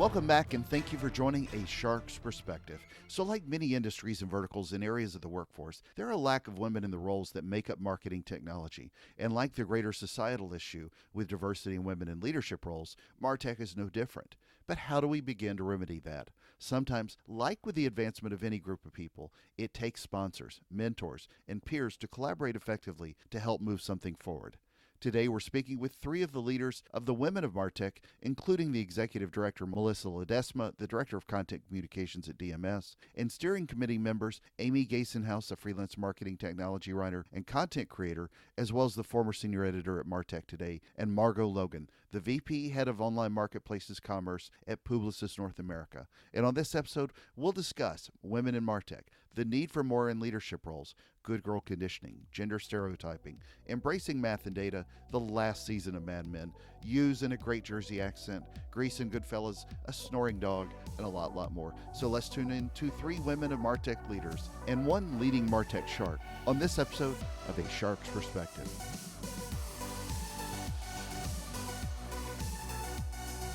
Welcome back, and thank you for joining A Shark's Perspective. So like many industries and verticals in areas of the workforce, there are a lack of women in the roles that make up marketing technology. And like the greater societal issue with diversity in women in leadership roles, MarTech is no different. But how do we begin to remedy that? Sometimes, like with the advancement of any group of people, it takes sponsors, mentors, and peers to collaborate effectively to help move something forward. Today, we're speaking with three of the leaders of the Women of MarTech, including the Executive Director Melissa Ledesma, the Director of Content Communications at DMS, and steering committee members Amy Gesenhues, a freelance marketing technology writer and content creator, as well as the former senior editor at MartechToday, and Margaux Logan, the VP Head of Online Marketplaces Commerce at Publicis North America. And on this episode, we'll discuss women in MarTech, the need for more in leadership roles, good girl conditioning, gender stereotyping, embracing math and data, the last season of Mad Men, Hughes in a great Jersey accent, Grease and Goodfellas, a snoring dog, and a lot more. So let's tune in to three women of MarTech leaders and one leading MarTech shark on this episode of A Shark's Perspective.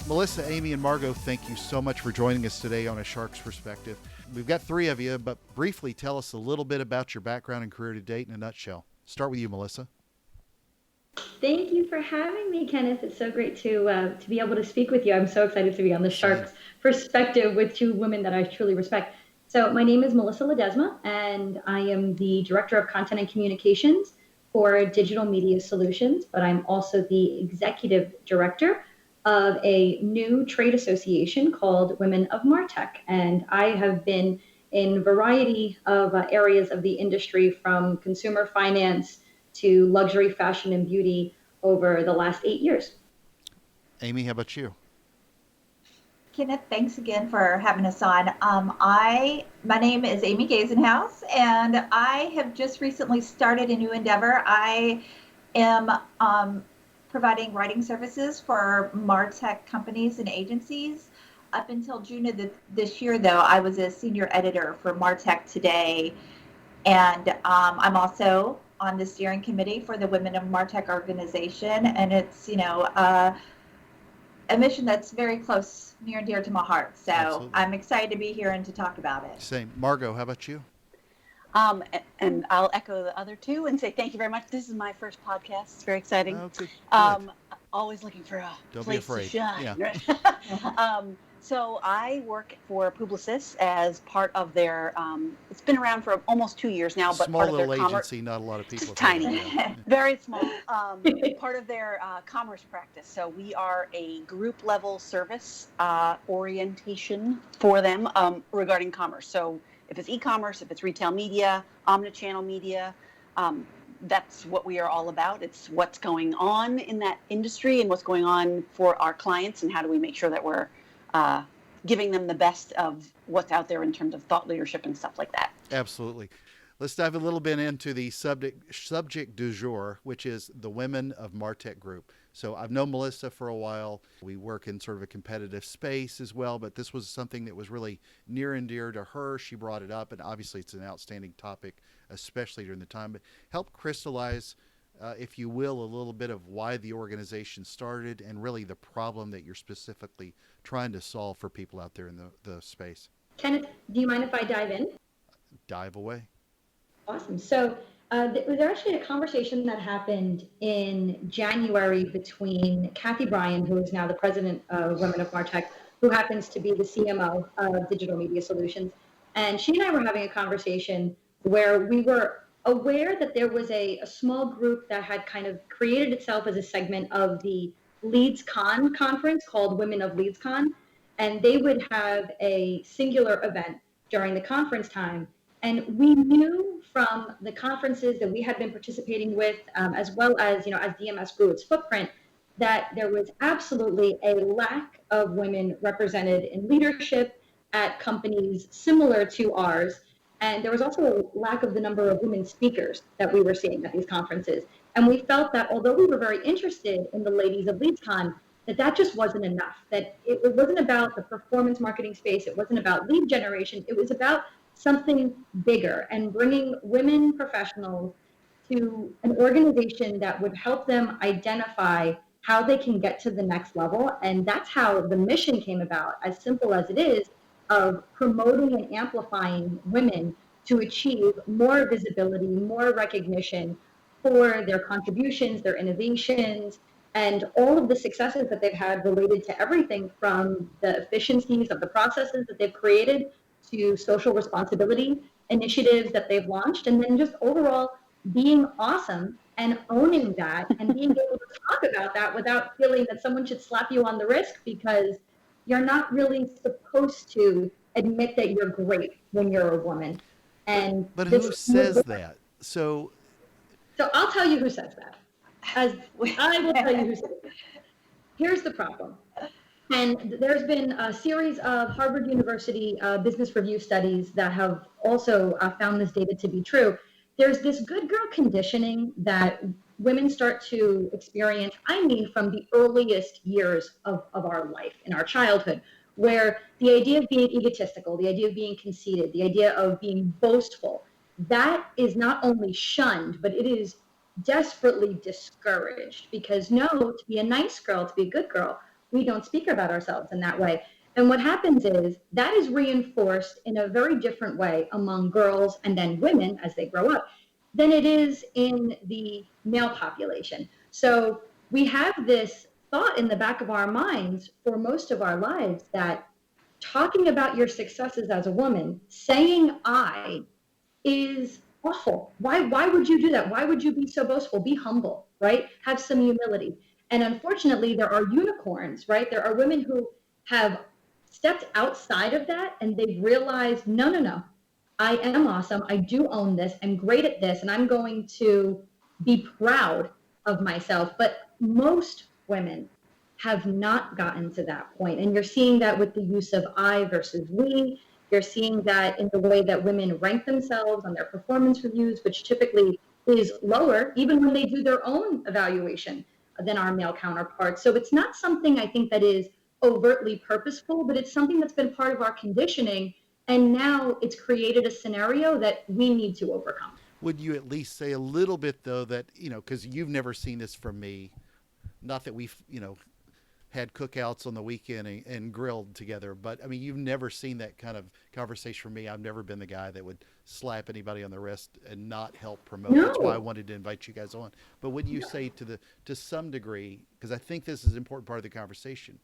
Melissa, Amy, and Margaux, thank you so much for joining us today on A Shark's Perspective. We've got three of you, but briefly tell us a little bit about your background and career to date in a nutshell. Start with you, Melissa. Thank you for having me, Kenneth. It's so great to be able to speak with you. I'm so excited to be on the Shark's Perspective with two women that I truly respect. So my name is Melissa Ledesma, and I am the Director of Content and Communications for Digital Media Solutions, but I'm also the Executive Director of a new trade association called Women of MarTech. And I have been in a variety of areas of the industry, from consumer finance to luxury fashion and beauty, over the last 8 years. Amy, how about you? Kenneth, thanks again for having us on. My name is Amy Gesenhues, and I have just recently started a new endeavor. I am providing writing services for MarTech companies and agencies. Up until June of this year, though, I was a senior editor for MartechToday, and I'm also on the steering committee for the Women of MarTech organization, and it's a mission that's very close, near and dear to my heart. So absolutely. I'm excited to be here and to talk about it. Same. Margaux, how about you? And I'll echo the other two and say thank you very much. This is my first podcast. It's very exciting. Oh, good. Always looking for a Don't place be afraid. to shine. Yeah. Right? So I work for Publicis as part of their, it's been around for almost 2 years now, but small part of their little agency, not a lot of people. Just tiny, very small, part of their commerce practice. So we are a group level service orientation for them regarding commerce. So if it's e-commerce, if it's retail media, omnichannel media, that's what we are all about. It's what's going on in that industry and what's going on for our clients, and how do we make sure that we're giving them the best of what's out there in terms of thought leadership and stuff like that. Absolutely. Let's dive a little bit into the subject du jour, which is the Women of MarTech Group. So I've known Melissa for a while. We work in sort of a competitive space as well, but this was something that was really near and dear to her. She brought it up, and obviously it's an outstanding topic, especially during the time. But help crystallize, if you will, a little bit of why the organization started and really the problem that you're specifically trying to solve for people out there in the space. Kenneth, do you mind if I dive in? Dive away. Awesome. So there was actually a conversation that happened in January between Kathy Bryan, who is now the president of Women of MarTech, who happens to be the CMO of Digital Media Solutions. And she and I were having a conversation where we were aware that there was a small group that had kind of created itself as a segment of the LeadsCon conference called Women of LeadsCon. And they would have a singular event during the conference time. And we knew from the conferences that we had been participating with, as well as, as DMS grew its footprint, that there was absolutely a lack of women represented in leadership at companies similar to ours. And there was also a lack of the number of women speakers that we were seeing at these conferences. And we felt that although we were very interested in the ladies of LeadsCon, that just wasn't enough, that it wasn't about the performance marketing space, it wasn't about lead generation, it was about something bigger and bringing women professionals to an organization that would help them identify how they can get to the next level. And that's how the mission came about, as simple as it is, of promoting and amplifying women to achieve more visibility, more recognition for their contributions, their innovations, and all of the successes that they've had related to everything from the efficiencies of the processes that they've created to social responsibility initiatives that they've launched, and then just overall being awesome and owning that and being able to talk about that without feeling that someone should slap you on the wrist, because you're not really supposed to admit that you're great when you're a woman. And but who says that? So I'll tell you who says that. As I will tell you who says that. Here's the problem. And there's been a series of Harvard University business review studies that have also found this data to be true. There's this good girl conditioning that women start to experience, from the earliest years of our life, in our childhood, where the idea of being egotistical, the idea of being conceited, the idea of being boastful, that is not only shunned, but it is desperately discouraged, because no, to be a nice girl, to be a good girl, we don't speak about ourselves in that way. And what happens is that is reinforced in a very different way among girls and then women as they grow up than it is in the male population. So we have this thought in the back of our minds for most of our lives that talking about your successes as a woman, saying I, is awful. Why would you do that? Why would you be so boastful? Be humble, right? Have some humility. And unfortunately, there are unicorns, right? There are women who have stepped outside of that and they've realized, no, I am awesome. I do own this. I'm great at this. And I'm going to be proud of myself. But most women have not gotten to that point. And you're seeing that with the use of I versus we. You're seeing that in the way that women rank themselves on their performance reviews, which typically is lower, even when they do their own evaluation, than our male counterparts. So it's not something I think that is overtly purposeful, but it's something that's been part of our conditioning. And now it's created a scenario that we need to overcome. would you at least say a little bit, though, that, because you've never seen this from me, not that we've, had cookouts on the weekend and grilled together, but I mean, you've never seen that kind of conversation from me. I've never been the guy that would slap anybody on the wrist and not help promote. No. That's why I wanted to invite you guys on. But would you say to some degree, because I think this is an important part of the conversation,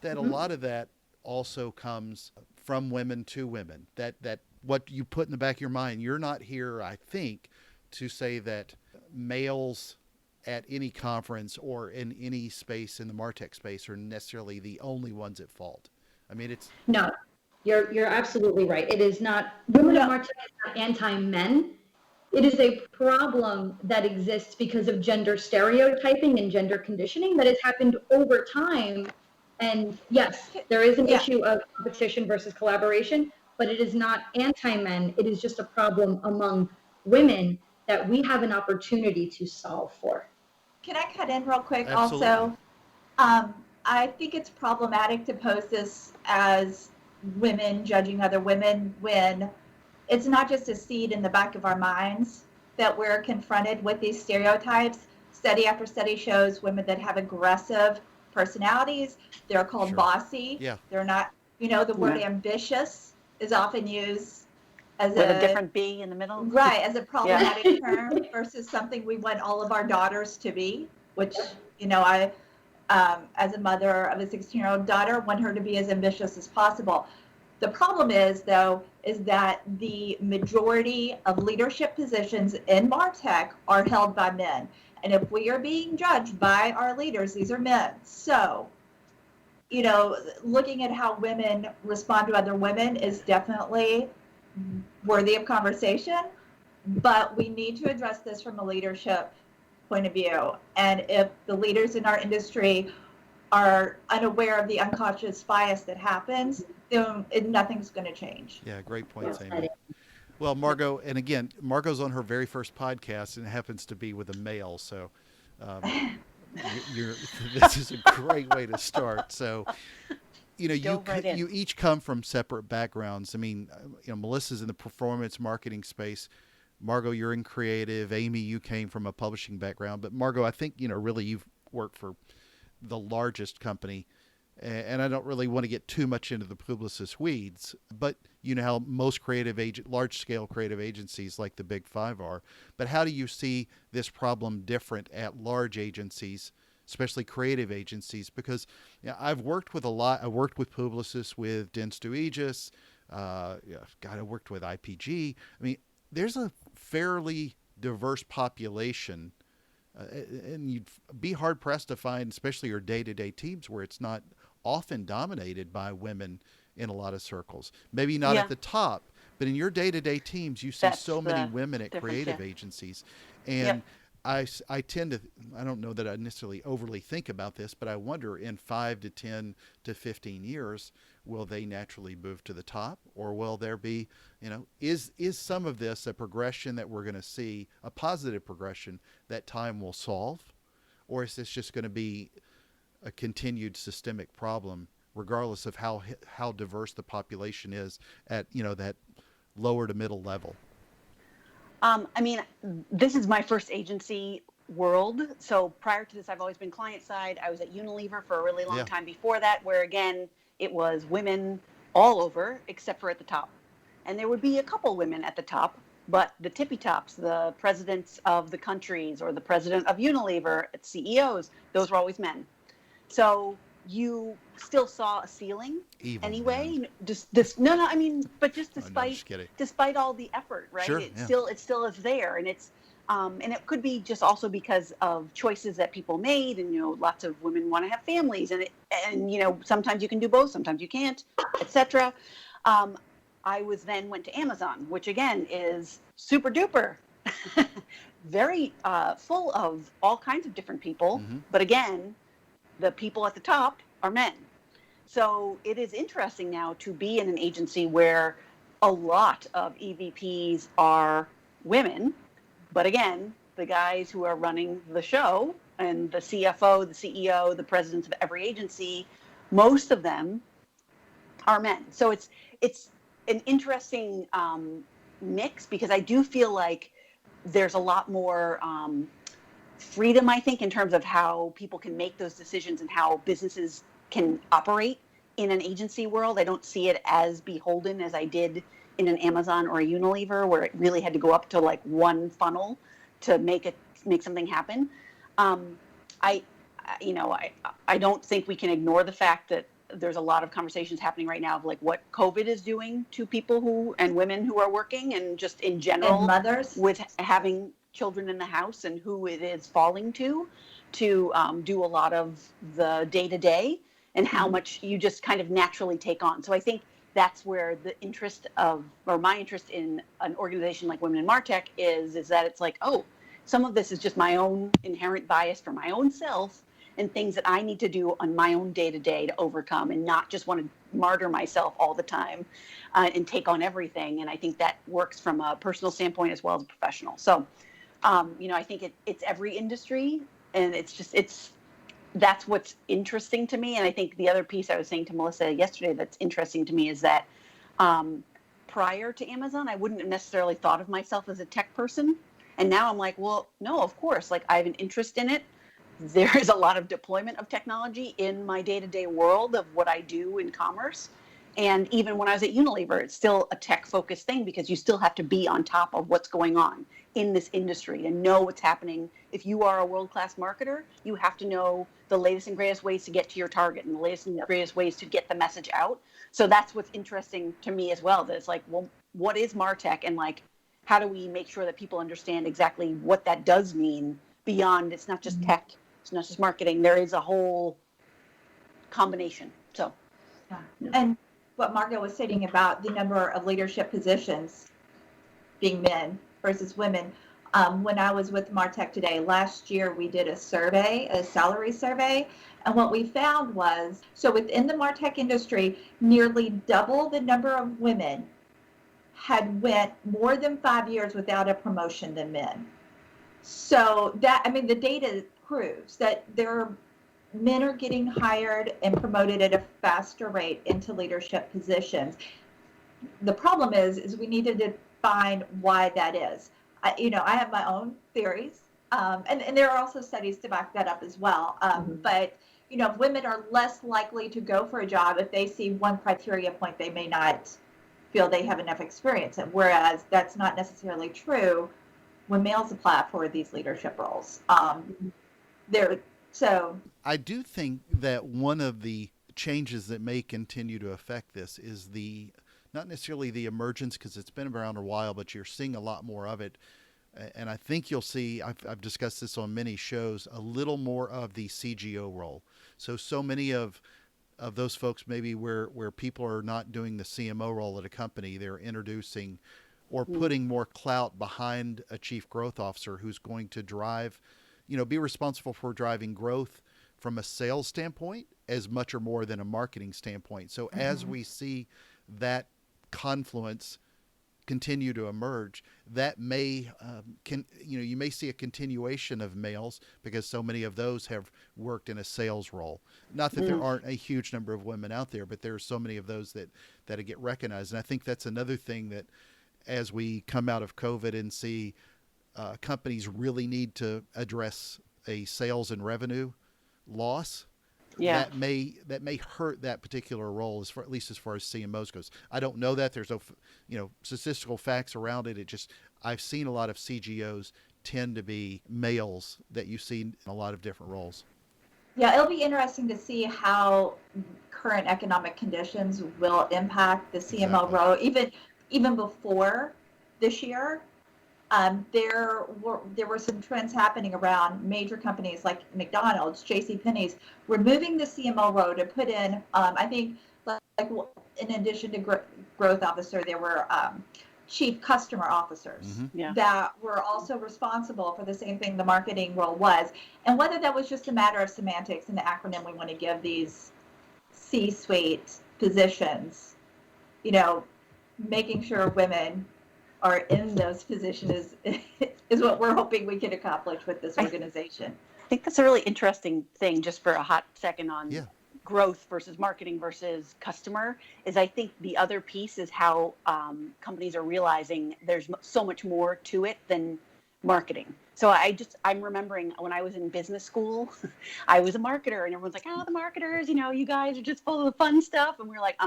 that a lot of that also comes from women to women, that what you put in the back of your mind, you're not here, I think, to say that males at any conference or in any space in the MarTech space are necessarily the only ones at fault. I mean, it's... No, you're absolutely right. It is not, women of MarTech is not anti-men. It is a problem that exists because of gender stereotyping and gender conditioning that has happened over time. And yes, there is an issue of competition versus collaboration, but it is not anti-men. It is just a problem among women that we have an opportunity to solve for. Can I cut in real quick? Absolutely. Also? I think it's problematic to pose this as women judging other women when it's not just a seed in the back of our minds that we're confronted with these stereotypes. Study after study shows women that have aggressive personalities, they're called bossy. Yeah. They're not, the word ambitious is often used as with a different B in the middle. Right, as a problematic term versus something we want all of our daughters to be, which, I, as a mother of a 16-year-old daughter, want her to be as ambitious as possible. The problem is, though, is that the majority of leadership positions in MarTech are held by men. And if we are being judged by our leaders, these are men. So, looking at how women respond to other women is definitely worthy of conversation, but we need to address this from a leadership point of view. And if the leaders in our industry are unaware of the unconscious bias that happens, then nothing's going to change. Yeah, great point, Amy. Well, Margaux, and again, Margaux's on her very first podcast, and it happens to be with a male, so this is a great way to start. So, you each come from separate backgrounds. I mean, Melissa's in the performance marketing space. Margaux, you're in creative. Amy, you came from a publishing background. But Margaux, I think, really you've worked for the largest company, and I don't really want to get too much into the Publicis weeds, but you know how most large-scale creative agencies like the Big Five are. But how do you see this problem different at large agencies, especially creative agencies? Because I've worked with a lot. I worked with Publicis, with Dentsu Aegis. I worked with IPG. I mean, there's a fairly diverse population. And you'd be hard pressed to find, especially your day-to-day teams, where it's not often dominated by women in a lot of circles. Maybe not at the top, but in your day-to-day teams, you see so many women at creative agencies. And I tend to, I don't know that I necessarily overly think about this, but I wonder in 5 to 10 to 15 years, will they naturally move to the top, or will there be, is some of this a progression that we're going to see, a positive progression that time will solve? Or is this just going to be a continued systemic problem, regardless of how diverse the population is at, that lower to middle level? I mean, this is my first agency world. So prior to this, I've always been client side. I was at Unilever for a really long time before that, where again, it was women all over except for at the top. And there would be a couple women at the top, but the tippy tops, the presidents of the countries or the president of Unilever, CEOs, those were always men. So you still saw a ceiling anyway. But just despite all the effort, right? Sure, it still is there, and it's and it could be just also because of choices that people made, and lots of women want to have families, and sometimes you can do both, sometimes you can't, etc. I went to Amazon, which again is super duper, very full of all kinds of different people, but again, the people at the top are men. So it is interesting now to be in an agency where a lot of EVPs are women. But again, the guys who are running the show and the CFO, the CEO, the presidents of every agency, most of them are men. So it's an interesting mix, because I do feel like there's a lot more freedom, I think, in terms of how people can make those decisions and how businesses can operate in an agency world. I don't see it as beholden as I did in an Amazon or a Unilever, where it really had to go up to like one funnel to make something happen. I don't think we can ignore the fact that there's a lot of conversations happening right now of like what COVID is doing to people and women who are working, and just in general, and mothers with having children in the house, and who it is falling to do a lot of the day-to-day, and how much you just kind of naturally take on. So I think that's where my interest in an organization like Women in MarTech is that it's like, oh, some of this is just my own inherent bias for my own self, and things that I need to do on my own day-to-day to overcome, and not just want to martyr myself all the time and take on everything. And I think that works from a personal standpoint as well as a professional. So, I think it's every industry, and that's what's interesting to me. And I think the other piece I was saying to Melissa yesterday that's interesting to me is that prior to Amazon, I wouldn't have necessarily thought of myself as a tech person. And now I'm like, well, no, of course, like I have an interest in it. There is a lot of deployment of technology in my day-to-day world of what I do in commerce. And even when I was at Unilever, it's still a tech-focused thing, because you still have to be on top of what's going on in this industry and know what's happening. If you are a world-class marketer, you have to know the latest and greatest ways to get to your target and the latest and greatest ways to get the message out. So that's what's interesting to me as well, that it's like, well, what is MarTech, and like, how do we make sure that people understand exactly what that does mean beyond, it's not just tech, it's not just marketing, there is a whole combination. So, and what Margaux was saying about the number of leadership positions being men versus women. When I was with MartechToday last year, we did a salary survey, and what we found was, so within the MarTech industry, nearly double the number of women had went more than 5 years without a promotion than men. So the data proves that men are getting hired and promoted at a faster rate into leadership positions. The problem is we need to define why that is. I have my own theories, and there are also studies to back that up as well. But women are less likely to go for a job if they see one criteria point they may not feel they have enough experience in, whereas that's not necessarily true when males apply for these leadership roles. I do think that one of the changes that may continue to affect this is not necessarily the emergence, because it's been around a while, but you're seeing a lot more of it. And I think you'll see, I've discussed this on many shows, a little more of the CGO role. So many of those folks, maybe where people are not doing the CMO role at a company, they're introducing or putting more clout behind a chief growth officer who's going to drive, be responsible for driving growth from a sales standpoint as much or more than a marketing standpoint. So as we see that confluence continue to emerge, that may you may see a continuation of males, because so many of those have worked in a sales role. Not that there aren't a huge number of women out there, but there are so many of those that get recognized. And I think that's another thing that, as we come out of COVID and see companies really need to address a sales and revenue loss, that may hurt that particular role, at least as far as CMOs goes. I don't know that there's no statistical facts around it. I've seen a lot of CGOs tend to be males that you see in a lot of different roles. Yeah, it'll be interesting to see how current economic conditions will impact the CMO role. Even before this year, there were some trends happening around major companies like McDonald's, JCPenney's, removing the CMO role to put in, I think, like in addition to growth officer, there were chief customer officers that were also responsible for the same thing the marketing role was. And whether that was just a matter of semantics and the acronym we want to give these C-suite positions, making sure women are in those positions is what we're hoping we can accomplish with this organization. I think that's a really interesting thing, just for a hot second on growth versus marketing versus customer, is I think the other piece is how companies are realizing there's so much more to it than marketing. So I'm remembering when I was in business school, I was a marketer, and everyone's like, the marketers, you guys are just full of the fun stuff. And we were like,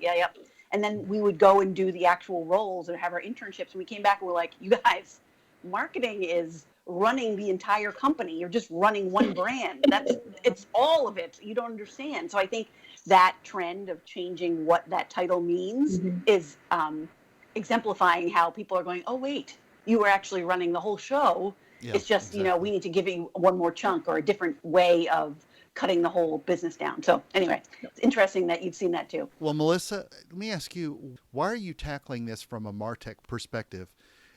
yeah. And then we would go and do the actual roles and have our internships. And we came back and we're like, you guys, marketing is running the entire company. You're just running one brand. It's all of it. You don't understand. So I think that trend of changing what that title means is exemplifying how people are going, oh, wait, you were actually running the whole show. Yeah, it's just, we need to give you one more chunk or a different way of cutting the whole business down. So anyway, it's interesting that you've seen that too. Well, Melissa, let me ask you, why are you tackling this from a MarTech perspective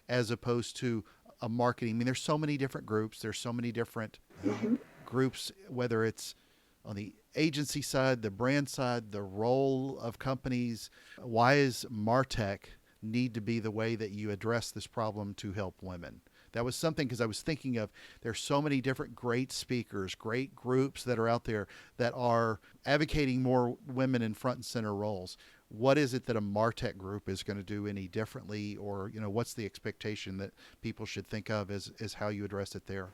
as opposed to a marketing? I mean, there's so many different groups. There's so many different groups, whether it's on the agency side, the brand side, the role of companies. Why is MarTech need to be the way that you address this problem to help women? That was something, because I was thinking of, there's so many different great speakers, great groups that are out there that are advocating more women in front and center roles. What is it that a MarTech group is going to do any differently, or what's the expectation that people should think of as how you address it there?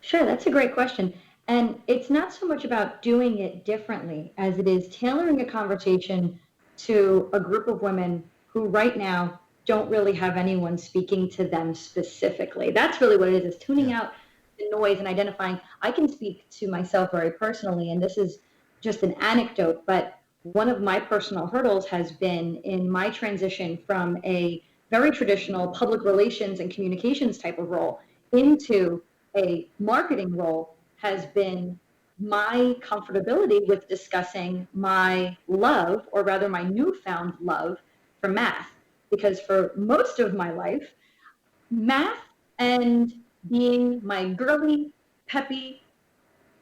Sure, that's a great question. And it's not so much about doing it differently as it is tailoring a conversation to a group of women who right now don't really have anyone speaking to them specifically. That's really what it is tuning out the noise and identifying. I can speak to myself very personally, and this is just an anecdote, but one of my personal hurdles has been in my transition from a very traditional public relations and communications type of role into a marketing role, has been my comfortability with discussing my love, or rather my newfound love, for math. Because for most of my life, math and being my girly, peppy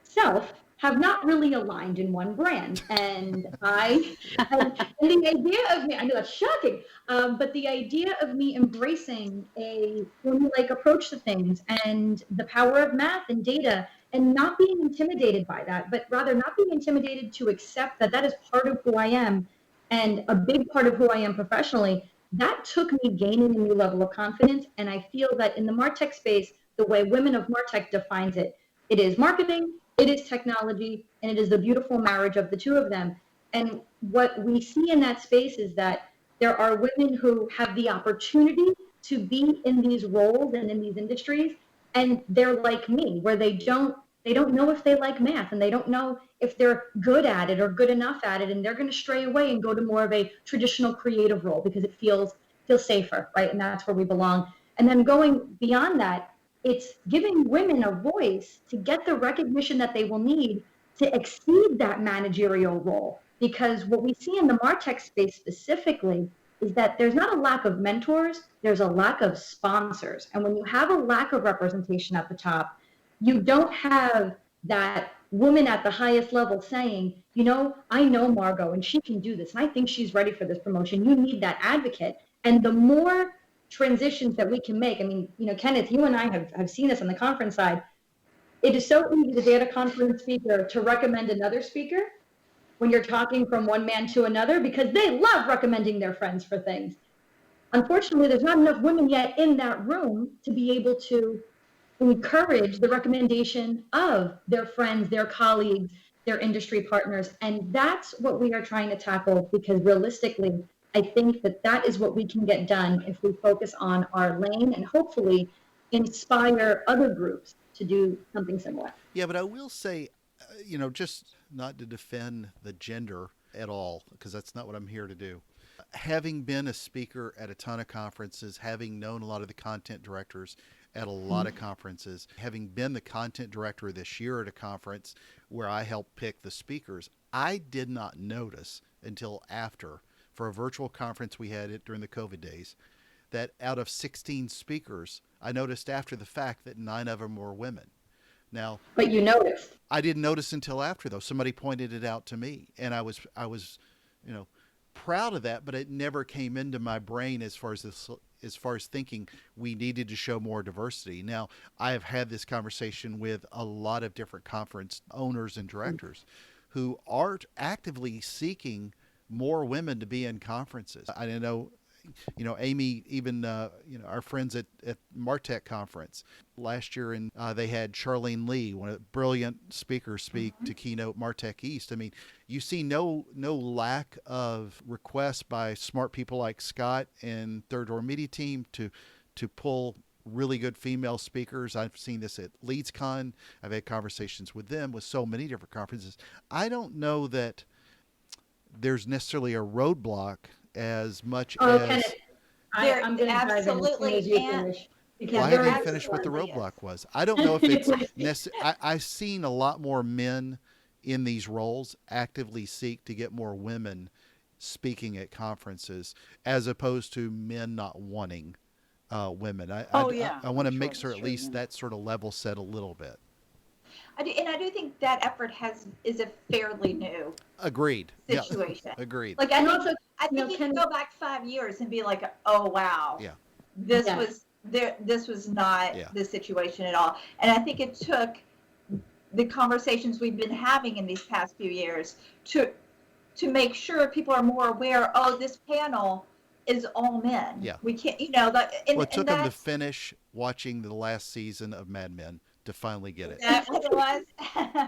self have not really aligned in one brand. And and the idea of me, I know that's shocking, but the idea of me embracing a formulaic approach to things and the power of math and data, and not being intimidated by that, but rather not being intimidated to accept that that is part of who I am and a big part of who I am professionally, that took me gaining a new level of confidence. And I feel that in the MarTech space, the way Women of MarTech defines it, it is marketing, It is technology, and it is the beautiful marriage of the two of them. And what we see in that space is that there are women who have the opportunity to be in these roles and in these industries, and they're like me, where they don't know if they like math, and they don't know if they're good at it or good enough at it, and they're going to stray away and go to more of a traditional creative role because it feels safer, right? And that's where we belong. And then going beyond that, it's giving women a voice to get the recognition that they will need to exceed that managerial role. Because what we see in the MarTech space specifically is that there's not a lack of mentors, there's a lack of sponsors. And when you have a lack of representation at the top, you don't have that woman at the highest level saying, I know Margaux and she can do this, and I think she's ready for this promotion. You need that advocate. And the more transitions that we can make, I mean, Kenneth, you and I have seen this on the conference side. It is so easy to get a conference speaker to recommend another speaker when you're talking from one man to another, because they love recommending their friends for things. Unfortunately, there's not enough women yet in that room to be able to encourage the recommendation of their friends, their colleagues, their industry partners. And that's what we are trying to tackle, because realistically, I think that is what we can get done if we focus on our lane and hopefully inspire other groups to do something similar. Yeah, but I will say, just not to defend the gender at all, because that's not what I'm here to do. Having been a speaker at a ton of conferences, having known a lot of the content directors at a lot of conferences, having been the content director this year at a conference where I helped pick the speakers, I did not notice until after, for a virtual conference we had during the COVID days, that out of 16 speakers, I noticed after the fact that 9 of them were women. Now, but you noticed. I didn't notice until after, though. Somebody pointed it out to me, and I was, proud of that. But it never came into my brain as far as thinking we needed to show more diversity. Now, I have had this conversation with a lot of different conference owners and directors who are actively seeking more women to be in conferences. I know. Amy, even, our friends at MarTech conference last year, and they had Charlene Lee, one of the brilliant speakers, speak to keynote MarTech East. I mean, you see no lack of requests by smart people like Scott and Third Door Media Team to pull really good female speakers. I've seen this at LeadsCon. I've had conversations with them with so many different conferences. I don't know that there's necessarily a roadblock as much as... Kenneth, I'm going to absolutely dive in as soon as you finish. Well, I haven't finished what the roadblock was. I don't know if it's necessary. I've seen a lot more men in these roles actively seek to get more women speaking at conferences, as opposed to men not wanting women. I want to make sure at least that sort of level set a little bit. I do think that effort is a fairly new Agreed. situation. Yeah. Agreed. Like I think you can go back 5 years and be like, oh wow, yeah, this was not the situation at all. And I think it took the conversations we've been having in these past few years to make sure people are more aware. Oh, this panel is all men. Yeah, we can't, it took them to finish watching the last season of Mad Men to finally get it. That's what it was.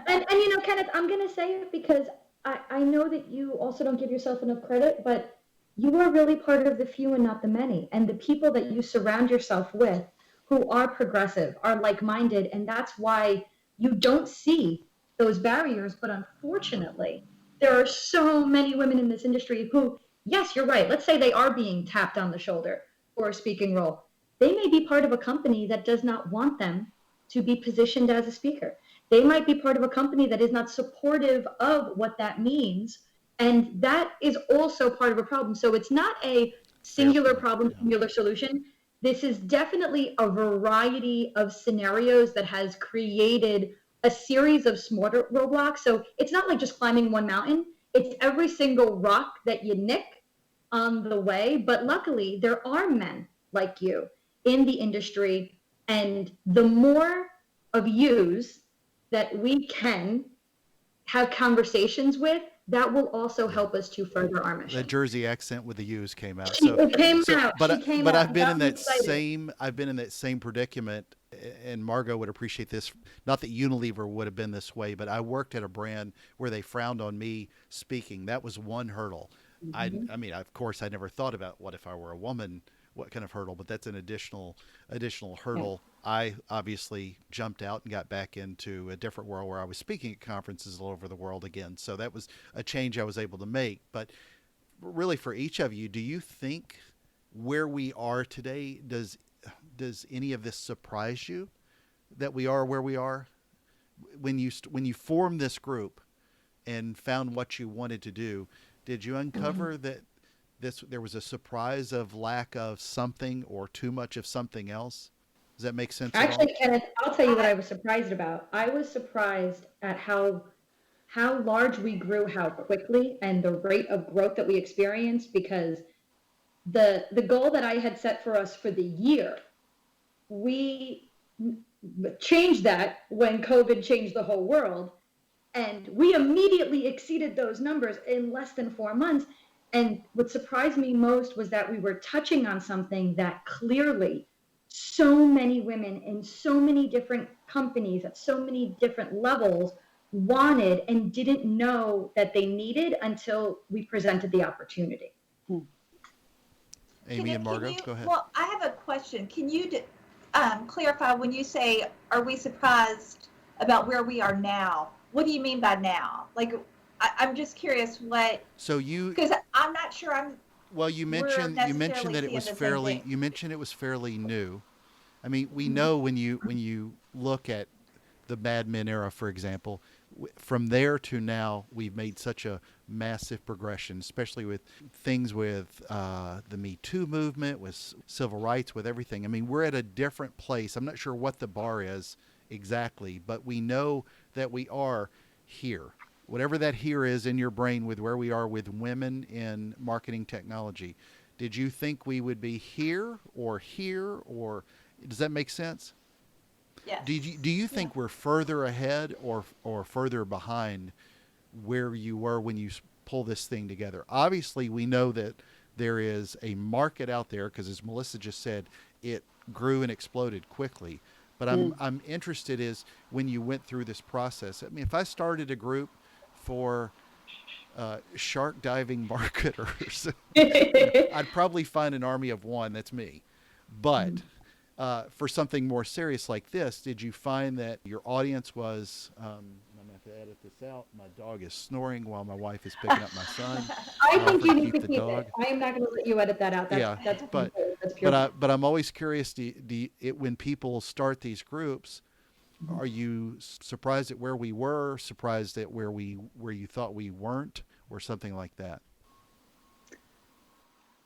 and Kenneth, I'm going to say it because I know that you also don't give yourself enough credit, but you are really part of the few and not the many. And the people that you surround yourself with who are progressive, are like-minded, and that's why you don't see those barriers. But unfortunately, there are so many women in this industry who, yes, you're right, let's say they are being tapped on the shoulder for a speaking role. They may be part of a company that does not want them to be positioned as a speaker. They might be part of a company that is not supportive of what that means. And that is also part of a problem. So it's not a singular problem, singular solution. This is definitely a variety of scenarios that has created a series of smaller roadblocks. So it's not like just climbing one mountain. It's every single rock that you nick on the way. But luckily, there are men like you in the industry. And the more of yous that we can have conversations with, that will also help us to further our mission. The Jersey accent with the U's came out. It came out. But I've been in that excited. same predicament and Margaux would appreciate this. Not that Unilever would have been this way, but I worked at a brand where they frowned on me speaking. That was one hurdle. I mean, of course, I never thought about what if I were a woman, what kind of hurdle, but that's an additional hurdle. I obviously jumped out and got back into a different world where I was speaking at conferences all over the world again. So that was a change I was able to make. But really, for each of you, do you think where we are today, does any of this surprise you that we are where we are? When you formed this group and found what you wanted to do, did you uncover that there was a surprise of lack of something or too much of something else? Does that make sense at all? Actually, Kenneth, I'll tell you what I was surprised about. I was surprised at how large we grew, how quickly, and the rate of growth that we experienced, because the goal that I had set for us for the year, we changed that when COVID changed the whole world. And we immediately exceeded those numbers in less than 4 months. And what surprised me most was that we were touching on something that clearly so many women in so many different companies at so many different levels wanted and didn't know that they needed until we presented the opportunity. Amy and Margaux, go ahead. Well, I have a question. Can you clarify when you say, are we surprised about where we are now? What do you mean by now? Like, I'm just curious what. So because I'm not sure I'm. Well, you mentioned that it was fairly new. I mean, we know when you look at the Mad Men era, for example, from there to now, we've made such a massive progression, especially with things with the Me Too movement, with civil rights, with everything. I mean, we're at a different place. I'm not sure what the bar is exactly, but we know that we are here. Whatever that here is in your brain with where we are with women in marketing technology. Did you think we would be here, or does that make sense? Yes. Do you think we're further ahead or further behind where you were when you pull this thing together? Obviously, we know that there is a market out there because, as Melissa just said, it grew and exploded quickly. But I'm interested is when you went through this process. I mean, if I started a group for shark diving marketers, I'd probably find an army of one. That's me. But for something more serious like this, did you find that your audience was, I'm going to have to edit this out. My dog is snoring while my wife is picking up my son. I think you need to keep it. I am not going to let you edit that out. That's pure. But I'm always curious, when people start these groups, are you surprised at where we were, surprised at where you thought we weren't, or something like that?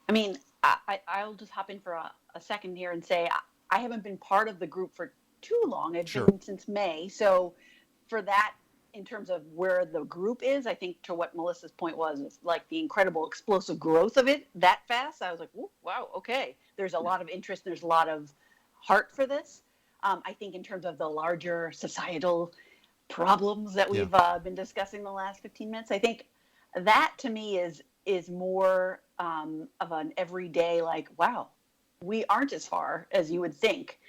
I mean, I'll just hop in for a second here and say I haven't been part of the group for too long. I've been since May. So for that, in terms of where the group is, I think to what Melissa's point was like the incredible explosive growth of it that fast. I was like, wow, okay. There's a lot of interest. There's a lot of heart for this. I think in terms of the larger societal problems that we've been discussing the last 15 minutes, I think that to me is more of an everyday, like, wow, we aren't as far as you would think.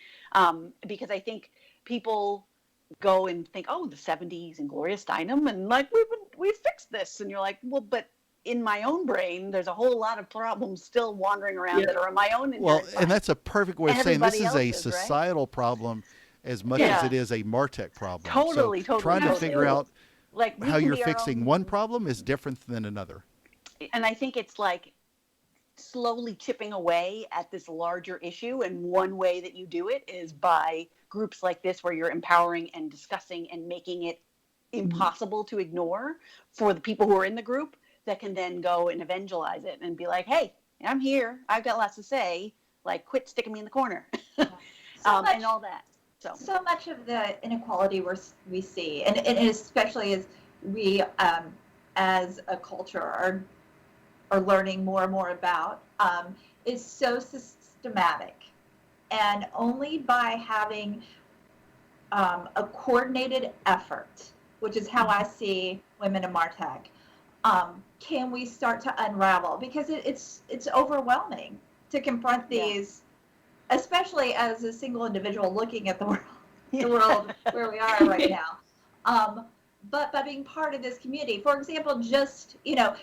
Because I think people go and think, oh, the 70s and Gloria Steinem, and like, we fixed this. And you're like, well, but in my own brain, there's a whole lot of problems still wandering around that are in my own. Well, and that's a perfect way of saying this is a societal problem as much as it is a MarTech problem. Totally. Trying to figure out like how you're fixing one problem is different than another. And I think it's like slowly chipping away at this larger issue. And one way that you do it is by groups like this, where you're empowering and discussing and making it impossible to ignore for the people who are in the group, that can then go and evangelize it and be like, hey, I'm here. I've got lots to say. Like, quit sticking me in the corner. And all that. So much of the inequality we see, and especially as we, as a culture, are learning more and more about, is so systematic. And only by having a coordinated effort, which is how I see women in MarTech, can we start to unravel, because it's overwhelming to confront these especially as a single individual looking at the world where we are right now. But by being part of this community, for example, just,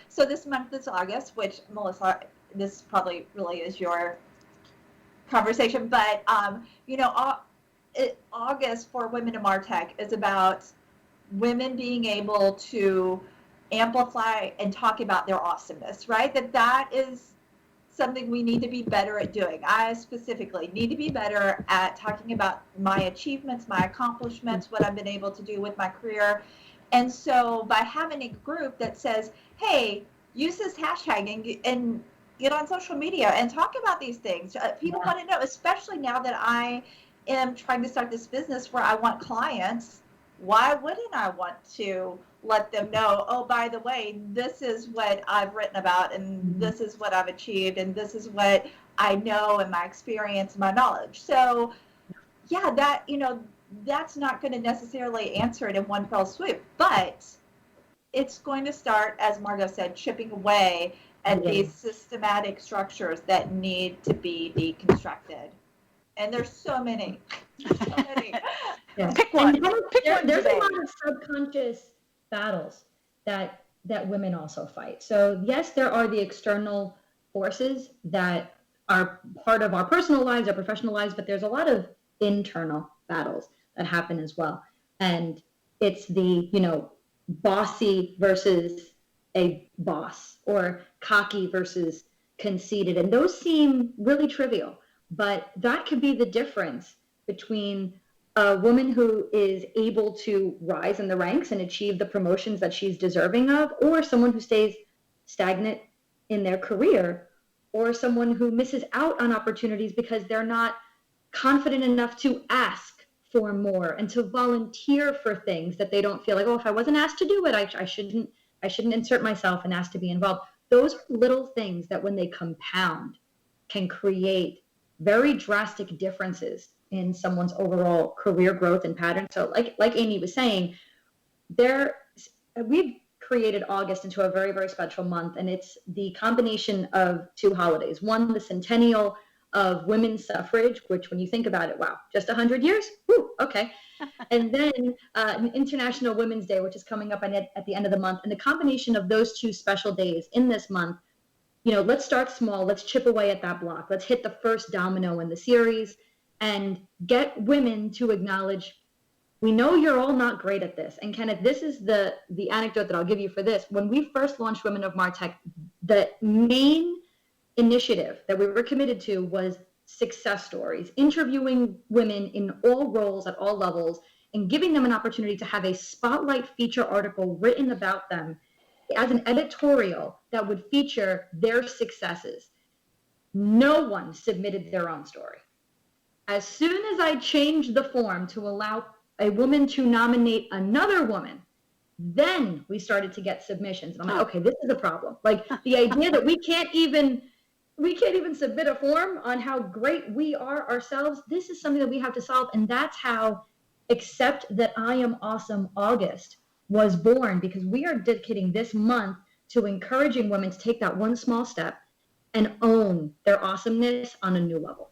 so this month is August, which Melissa, this probably really is your conversation, but, August for Women in MarTech is about women being able to amplify and talk about their awesomeness, right? That is something we need to be better at doing. I specifically need to be better at talking about my achievements, my accomplishments, what I've been able to do with my career. And so by having a group that says, hey, use this hashtag and get on social media and talk about these things. People want to know, especially now that I am trying to start this business where I want clients. Why wouldn't I want to let them know, oh, by the way, this is what I've written about, and this is what I've achieved, and this is what I know and my experience, my knowledge. So yeah, that's not going to necessarily answer it in one fell swoop, but it's going to start, as Margaux said, chipping away at these systematic structures that need to be deconstructed. And there's so many. So many. Pick one. There's a lot of subconscious battles that women also fight. So yes, there are the external forces that are part of our personal lives, our professional lives, but there's a lot of internal battles that happen as well. And it's the, bossy versus a boss, or cocky versus conceited. And those seem really trivial, but that could be the difference between a woman who is able to rise in the ranks and achieve the promotions that she's deserving of, or someone who stays stagnant in their career, or someone who misses out on opportunities because they're not confident enough to ask for more and to volunteer for things that they don't feel like, oh, if I wasn't asked to do it, I shouldn't insert myself and ask to be involved. Those are little things that when they compound can create very drastic differences in someone's overall career growth and pattern. So like Amy was saying, we've created August into a very, very special month, and it's the combination of two holidays. One, the centennial of women's suffrage, which when you think about it, wow, just 100 years? Whew, okay. And then International Women's Day, which is coming up at the end of the month. And the combination of those two special days in this month, let's start small, let's chip away at that block. Let's hit the first domino in the series and get women to acknowledge, we know you're all not great at this. And Kenneth, this is the anecdote that I'll give you for this. When we first launched Women of MarTech, the main initiative that we were committed to was success stories, interviewing women in all roles at all levels and giving them an opportunity to have a spotlight feature article written about them as an editorial that would feature their successes. No one submitted their own story. As soon as I changed the form to allow a woman to nominate another woman, then we started to get submissions. And I'm like, okay, this is a problem. Like the idea that we can't even submit a form on how great we are ourselves. This is something that we have to solve. And that's how Accept That I Am Awesome August was born, because we are dedicating this month to encouraging women to take that one small step and own their awesomeness on a new level.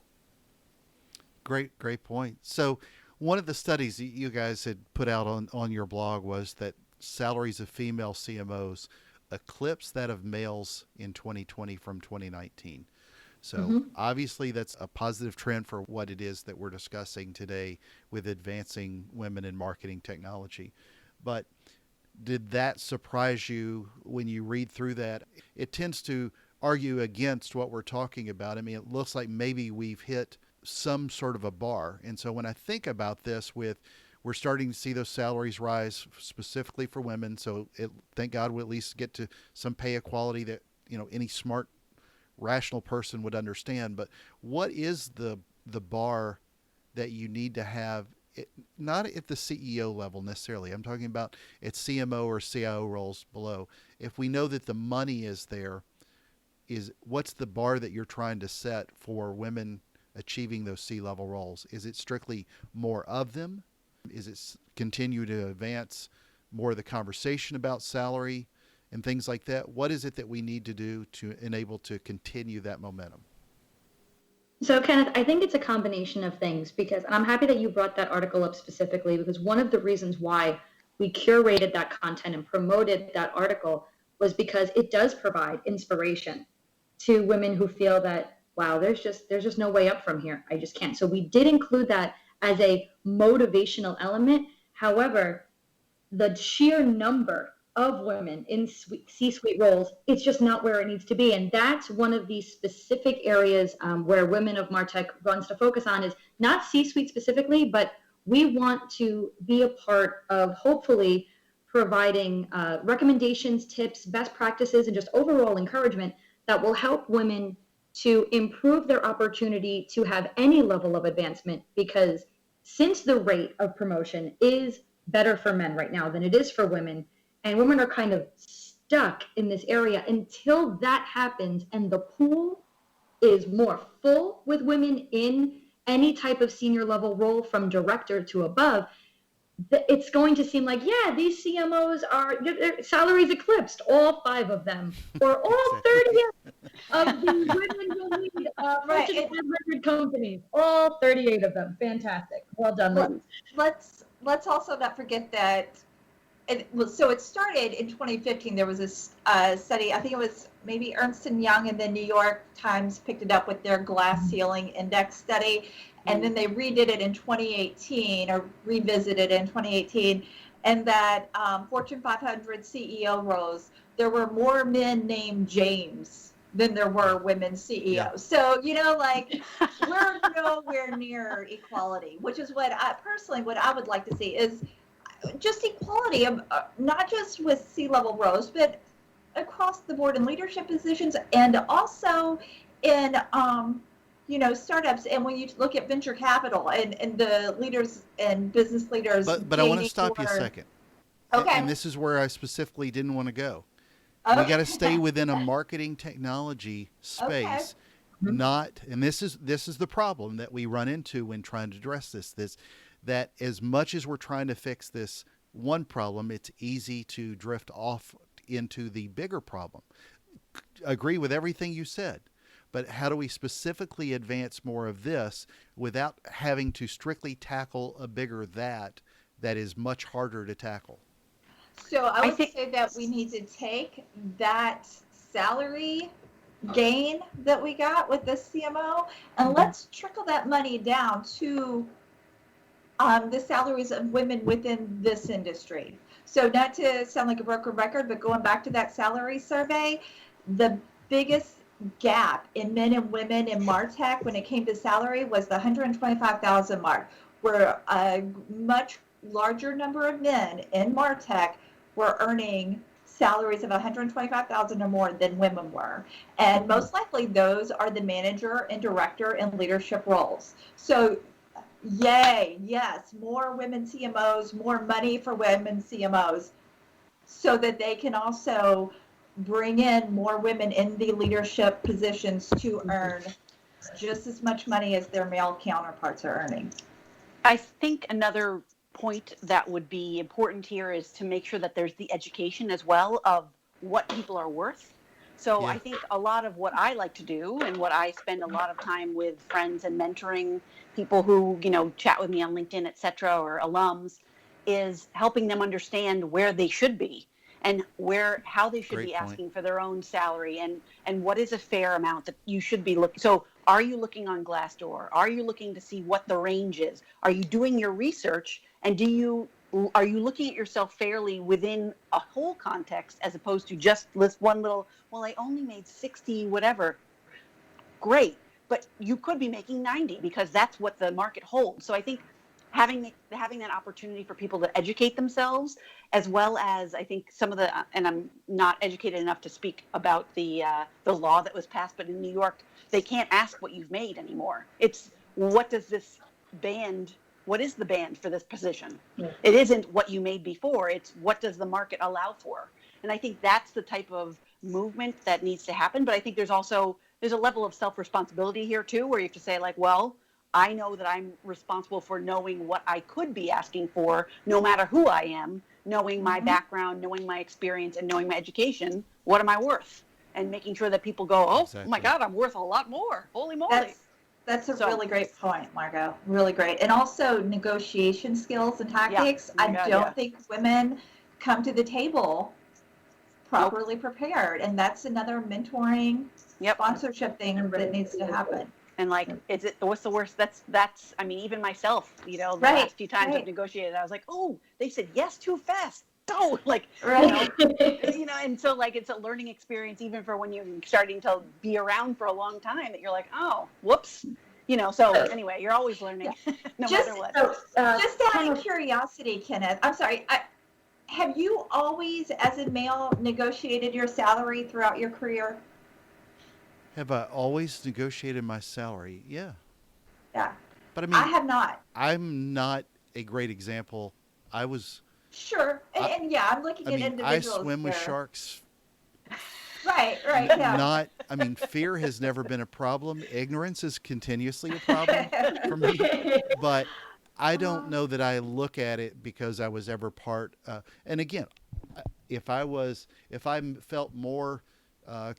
Great point. So one of the studies that you guys had put out on your blog was that salaries of female CMOs eclipsed that of males in 2020 from 2019. So obviously that's a positive trend for what it is that we're discussing today with advancing women in marketing technology. But did that surprise you when you read through that? It tends to argue against what we're talking about. I mean, it looks like maybe we've hit some sort of a bar. And so when I think about this, we're starting to see those salaries rise specifically for women. So thank God we'll at least get to some pay equality that, any smart, rational person would understand. But what is the bar that you need to have, not at the CEO level necessarily. I'm talking about at CMO or CIO roles below. If we know that the money is there, what's the bar that you're trying to set for women achieving those C-level roles? Is it strictly more of them? Is it continue to advance more of the conversation about salary and things like that? What is it that we need to do to enable to continue that momentum? So Kenneth, I think it's a combination of things because, and I'm happy that you brought that article up specifically because one of the reasons why we curated that content and promoted that article was because it does provide inspiration to women who feel that, wow, there's just no way up from here. I just can't. So we did include that as a motivational element. However, the sheer number of women in C-suite roles, it's just not where it needs to be. And that's one of the specific areas where Women of MarTech wants to focus on is not C-suite specifically, but we want to be a part of hopefully providing recommendations, tips, best practices, and just overall encouragement that will help women to improve their opportunity to have any level of advancement, because since the rate of promotion is better for men right now than it is for women, and women are kind of stuck in this area until that happens and the pool is more full with women in any type of senior level role from director to above. It's going to seem like, yeah, these CMOs their salaries eclipsed all 5 of them, or all 30 of the women who lead Fortune 500 companies, all 38 of them. Fantastic. Well done, ladies. Let's also not forget that it started in 2015. There was a study, I think it was maybe Ernst & Young, and then New York Times picked it up with their glass ceiling index study. And then they redid it in 2018, or revisited in 2018, and that Fortune 500 CEO roles, there were more men named James than there were women CEOs. Yeah. So, we're nowhere near equality, which is what I would like to see is just equality of not just with C-level roles, but across the board in leadership positions, and also in startups. And when you look at venture capital and the leaders and business leaders. But I want to stop you a second. Okay. And this is where I specifically didn't want to go. Okay. We got to stay within a marketing technology space. Okay. And this is the problem that we run into when trying to address this, that as much as we're trying to fix this one problem, it's easy to drift off into the bigger problem. Agree with everything you said. But how do we specifically advance more of this without having to strictly tackle a bigger that is much harder to tackle? So I would say that we need to take that salary gain that we got with the CMO, and let's trickle that money down to the salaries of women within this industry. So not to sound like a broken record, but going back to that salary survey, the biggest gap in men and women in MarTech when it came to salary was the 125,000 mark, where a much larger number of men in MarTech were earning salaries of 125,000 or more than women were. And most likely those are the manager and director and leadership roles. So yay, yes, more women CMOs, more money for women CMOs, so that they can also bring in more women in the leadership positions to earn just as much money as their male counterparts are earning. I think another point that would be important here is to make sure that there's the education as well of what people are worth. So I think a lot of what I like to do, and what I spend a lot of time with friends and mentoring people who, chat with me on LinkedIn, et cetera, or alums, is helping them understand where they should be and how they should be asking for their own salary, and what is a fair amount that you should be looking. So are you looking on Glassdoor? Are you looking to see what the range is? Are you doing your research? And are you looking at yourself fairly within a whole context, as opposed to just list one little, well, I only made 60, whatever. Great. But you could be making 90 because that's what the market holds. So I think having that opportunity for people to educate themselves, as well as I think some of the, and I'm not educated enough to speak about the law that was passed, but in New York, they can't ask what you've made anymore. It's what is the band for this position? Yeah. It isn't what you made before, it's what does the market allow for? And I think that's the type of movement that needs to happen. But I think there's a level of self-responsibility here too, where you have to say, like, well, I know that I'm responsible for knowing what I could be asking for, no matter who I am, knowing my background, knowing my experience, and knowing my education. What am I worth? And making sure that people go, oh, exactly. Oh my God, I'm worth a lot more. Holy moly. That's a So- really great point, Margaux. Really great. And also negotiation skills and tactics. Oh my I God, don't yeah. think women come to the table properly prepared. And that's another mentoring Yep. sponsorship thing that needs to happen. And like, what's the worst? That's, I mean, even myself, the Right, last few times right. I've negotiated, I was like, oh, they said yes too fast. Go, like, Right. and so like, it's a learning experience, even for when you're starting to be around for a long time, that you're like, oh, whoops, so anyway, you're always learning, no matter what. So, Just out kind of of- curiosity, Kenneth, I'm sorry, have you always, as a male, negotiated your salary throughout your career? Have I always negotiated my salary? Yeah. Yeah. But I I mean, have not. I'm not a great example. I was, Sure. And yeah, I'm looking I at mean, I individuals swim with here. sharks. Right, yeah. I mean, fear has never been a problem. Ignorance is continuously a problem for me. But I don't know that I look at it because I was ever part. And again, if I felt more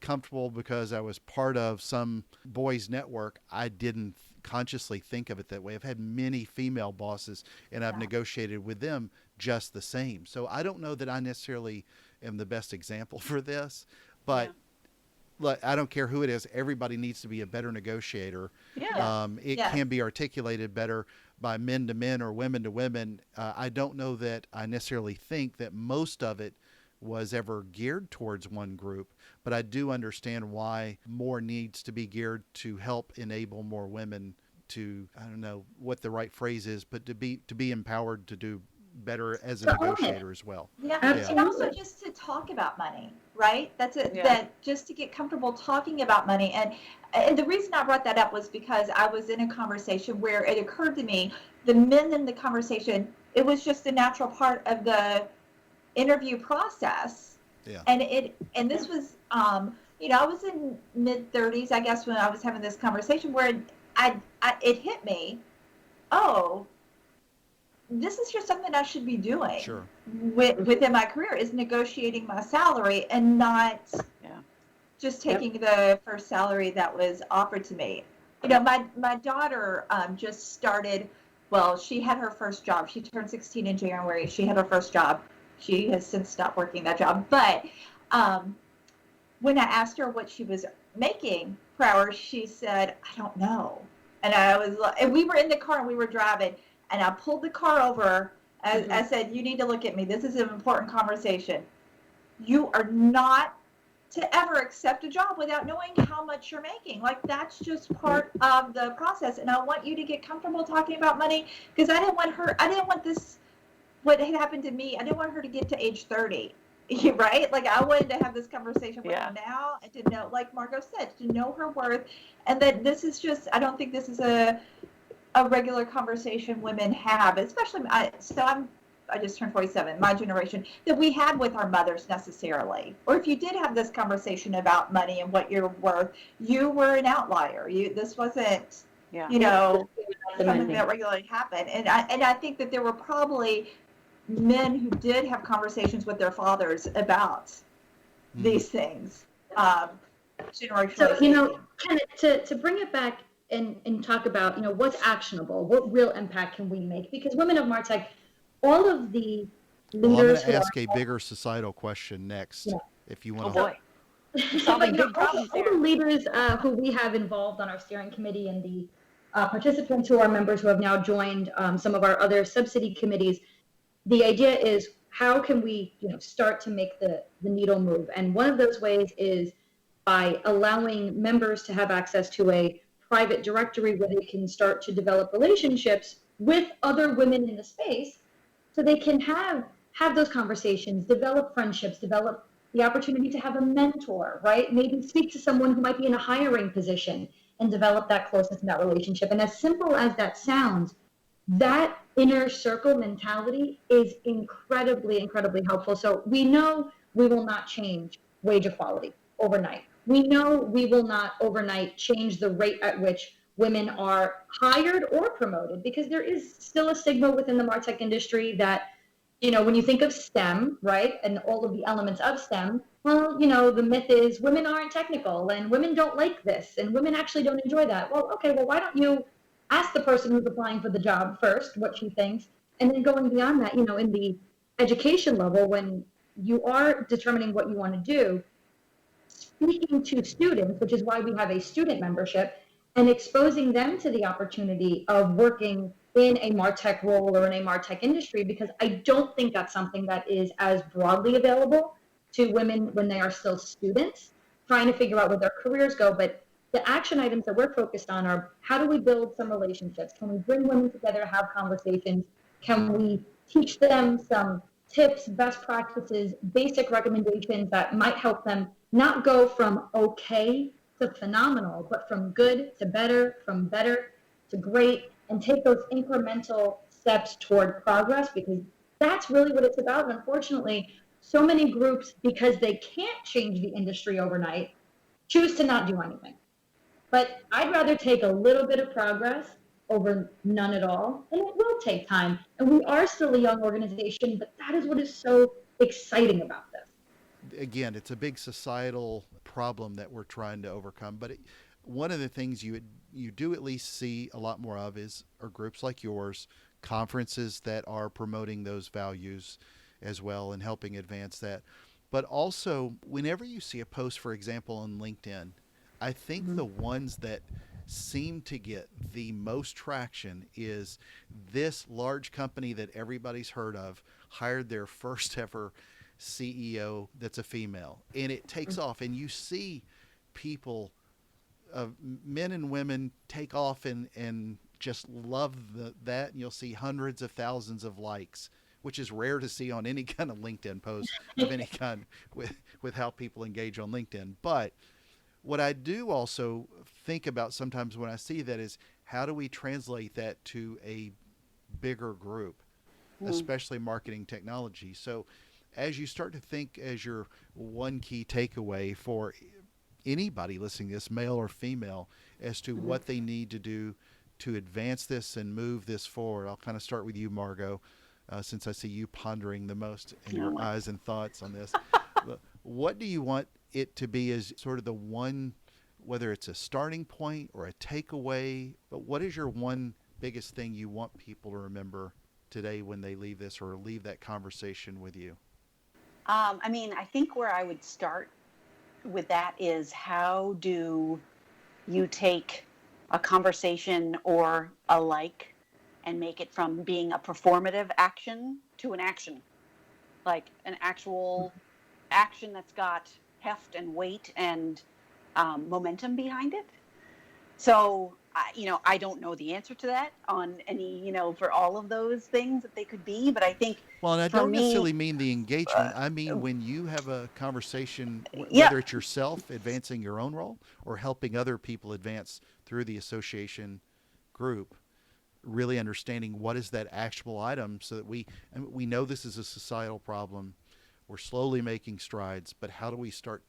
comfortable because I was part of some boys' network, I didn't consciously think of it that way. I've had many female bosses, and I've negotiated with them just the same. So I don't know that I necessarily am the best example for this, but. Look, I don't care who it is. Everybody needs to be a better negotiator. Yeah. It can be articulated better by men to men or women to women. I don't know that I necessarily think that most of it was ever geared towards one group, but I do understand why more needs to be geared to help enable more women to, I don't know what the right phrase is, but to be empowered to do better as a negotiator as well. Yeah, Absolutely. and also just to talk about money, right? That's it. Yeah. That just to get comfortable talking about money, and the reason I brought that up was because I was in a conversation where it occurred to me the men in the conversation, it was just a natural part of the interview process. Yeah. And this was I was in mid-30s, I guess, when I was having this conversation where it hit me, oh, this is just something I should be doing. Sure. Within my career is negotiating my salary and not just taking the first salary that was offered to me. My daughter just started, well, she had her first job. She turned 16 in January. She had her first job. She has since stopped working that job. But when I asked her what she was making per hour, she said, I don't know. And and we were in the car and we were driving. And I pulled the car over. I said, you need to look at me. This is an important conversation. You are not to ever accept a job without knowing how much you're making. Like, that's just part of the process. And I want you to get comfortable talking about money because I didn't want this, what had happened to me, I didn't want her to get to age 30. Right? Like, I wanted to have this conversation with her now and to know, like Margaux said, to know her worth. And that this is just, I don't think this is a regular conversation women have, especially I just turned 47, my generation, that we had with our mothers necessarily. Or if you did have this conversation about money and what you're worth, you were an outlier. This wasn't, something that regularly happened. And I think that there were probably men who did have conversations with their fathers about these things. Generationally. So, Kenneth, to bring it back and talk about, what's actionable, what real impact can we make? Because women of MarTech, all of the leaders. Well, I'm going to ask a bigger societal question next, if you want to. Oh boy, solving big problems all there. the leaders who we have involved on our steering committee and the participants who are members who have now joined some of our other subsidy committees, the idea is how can we, start to make the needle move? And one of those ways is by allowing members to have access to a private directory where they can start to develop relationships with other women in the space so they can have those conversations, develop friendships, develop the opportunity to have a mentor, right? Maybe speak to someone who might be in a hiring position and develop that closeness and that relationship. And as simple as that sounds, that inner circle mentality is incredibly, incredibly helpful. So we know we will not change wage equality overnight. We know we will not overnight change the rate at which women are hired or promoted, because there is still a stigma within the MarTech industry that, when you think of STEM, right, and all of the elements of STEM, well, the myth is women aren't technical and women don't like this and women actually don't enjoy that. Well, okay, well, why don't you ask the person who's applying for the job first what she thinks? And then going beyond that, in the education level, when you are determining what you want to do, speaking to students, which is why we have a student membership, and exposing them to the opportunity of working in a MarTech role or in a MarTech industry, because I don't think that's something that is as broadly available to women when they are still students, trying to figure out where their careers go. But the action items that we're focused on are, how do we build some relationships? Can we bring women together to have conversations? Can we teach them some tips, best practices, basic recommendations that might help them not go from okay to phenomenal, but from good to better, from better to great, and take those incremental steps toward progress, because that's really what it's about. And unfortunately, so many groups, because they can't change the industry overnight, choose to not do anything. But I'd rather take a little bit of progress over none at all, and it will take time. And we are still a young organization, but that is what is so exciting about this. Again, it's a big societal problem that we're trying to overcome. But one of the things you do at least see a lot more of are groups like yours, conferences that are promoting those values as well and helping advance that. But also, whenever you see a post, for example, on LinkedIn, I think the ones that seem to get the most traction is this large company that everybody's heard of hired their first ever CEO that's a female, and it takes off, and you see people, men and women, take off and just love that, and you'll see hundreds of thousands of likes, which is rare to see on any kind of LinkedIn post of any kind with how people engage on LinkedIn. But what I do also think about sometimes when I see that is, how do we translate that to a bigger group, especially marketing technology? So as you start to think as your one key takeaway for anybody listening to this, male or female, as to what they need to do to advance this and move this forward, I'll kind of start with you, Margaux, since I see you pondering the most in your eyes and thoughts on this. What do you want it to be as sort of the one, whether it's a starting point or a takeaway, but what is your one biggest thing you want people to remember today when they leave this or leave that conversation with you? I think where I would start with that is, how do you take a conversation or a like and make it from being a performative action to an action, like an actual action that's got heft and weight and momentum behind it. So, I don't know the answer to that on any, for all of those things that they could be, but I think, well, and I don't necessarily mean the engagement. I mean, when you have a conversation, whether it's yourself advancing your own role or helping other people advance through the association group, really understanding what is that actionable item, so that we know this is a societal problem. We're slowly making strides, but how do we start?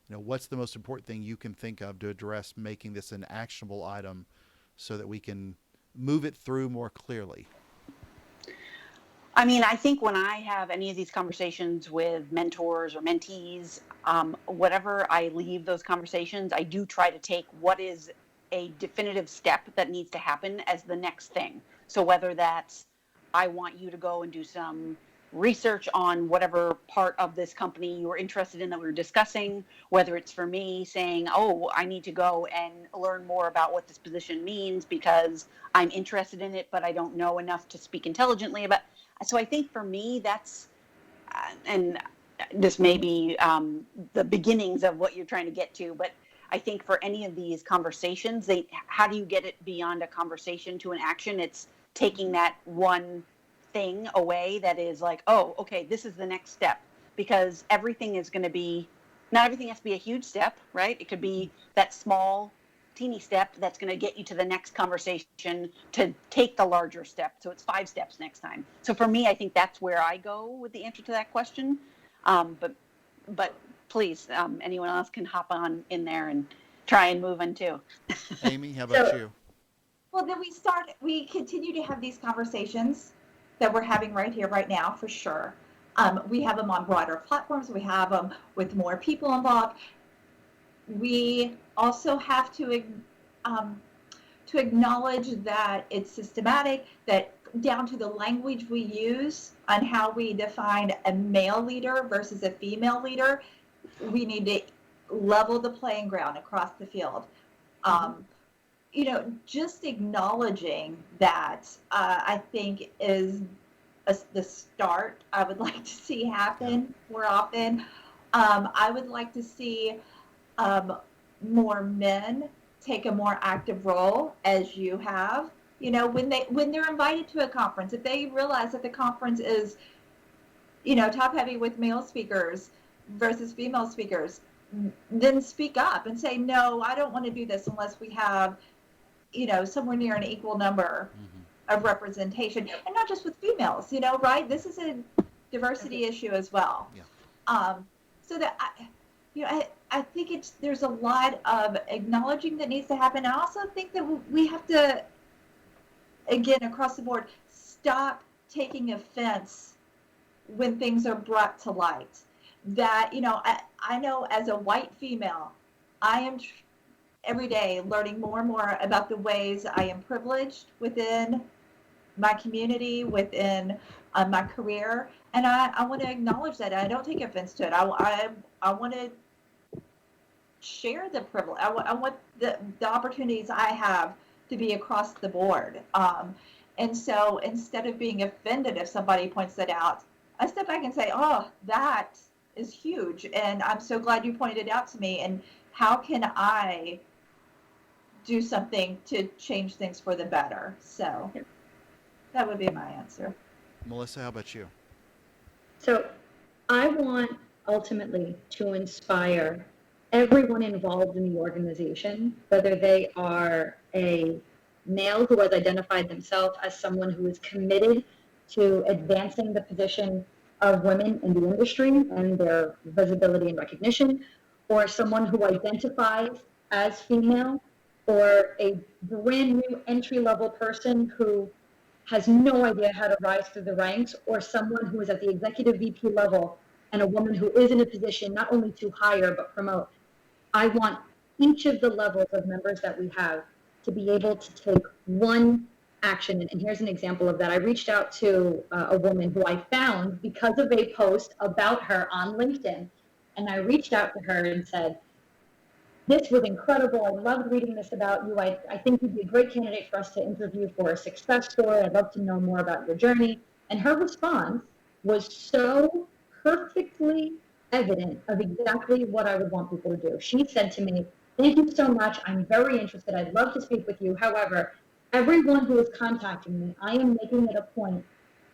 What's the most important thing you can think of to address making this an actionable item so that we can move it through more clearly? I think when I have any of these conversations with mentors or mentees, whatever I leave those conversations, I do try to take what is a definitive step that needs to happen as the next thing. So whether that's, I want you to go and do some research on whatever part of this company you were interested in that we were discussing, whether it's for me saying, oh, I need to go and learn more about what this position means because I'm interested in it, but I don't know enough to speak intelligently about. So I think for me, that's, and this may be the beginnings of what you're trying to get to, but I think for any of these conversations, how do you get it beyond a conversation to an action? It's taking that one thing away that is like, oh, okay, this is the next step, because everything is going to be, not everything has to be a huge step, right? It could be that small, teeny step that's going to get you to the next conversation to take the larger step. So it's 5 steps next time. So for me, I think that's where I go with the answer to that question. But please, anyone else can hop on in there and try and move in too. Amy, how about you? Well, then we continue to have these conversations that we're having right here, right now, for sure. We have them on broader platforms. We have them with more people involved. We also have to acknowledge that it's systematic, that down to the language we use on how we define a male leader versus a female leader, we need to level the playing ground across the field. Just acknowledging that, I think is the start I would like to see happen more often. I would like to see more men take a more active role, as you have. When they're invited to a conference, if they realize that the conference is, top heavy with male speakers versus female speakers, then speak up and say, no, I don't want to do this unless we have, somewhere near an equal number of representation, and not just with females, right? This is a diversity issue as well. So that I think there's a lot of acknowledging that needs to happen. I also think that we have to, again, across the board, stop taking offense when things are brought to light. That, I know as a white female, I am every day learning more and more about the ways I am privileged within my community, within my career. And I want to acknowledge that. I don't take offense to it. I want to share the privilege. I want the opportunities I have to be across the board. And so instead of being offended if somebody points that out, I step back and say, oh, that is huge. And I'm so glad you pointed it out to me. And how can I do something to change things for the better? So that would be my answer. Melissa, how about you? So I want ultimately to inspire everyone involved in the organization, whether they are a male who has identified themselves as someone who is committed to advancing the position of women in the industry and their visibility and recognition, or someone who identifies as female, or a brand new entry-level person who has no idea how to rise through the ranks, or someone who is at the executive VP level and a woman who is in a position not only to hire but promote. I want each of the levels of members that we have to be able to take one action. And here's an example of that. I reached out to a woman who I found because of a post about her on LinkedIn. And I reached out to her and said, this was incredible. I loved reading this about you. I think you'd be a great candidate for us to interview for a success story. I'd love to know more about your journey. And her response was so perfectly evident of exactly what I would want people to do. She said to me, thank you so much. I'm very interested. I'd love to speak with you. However, everyone who is contacting me, I am making it a point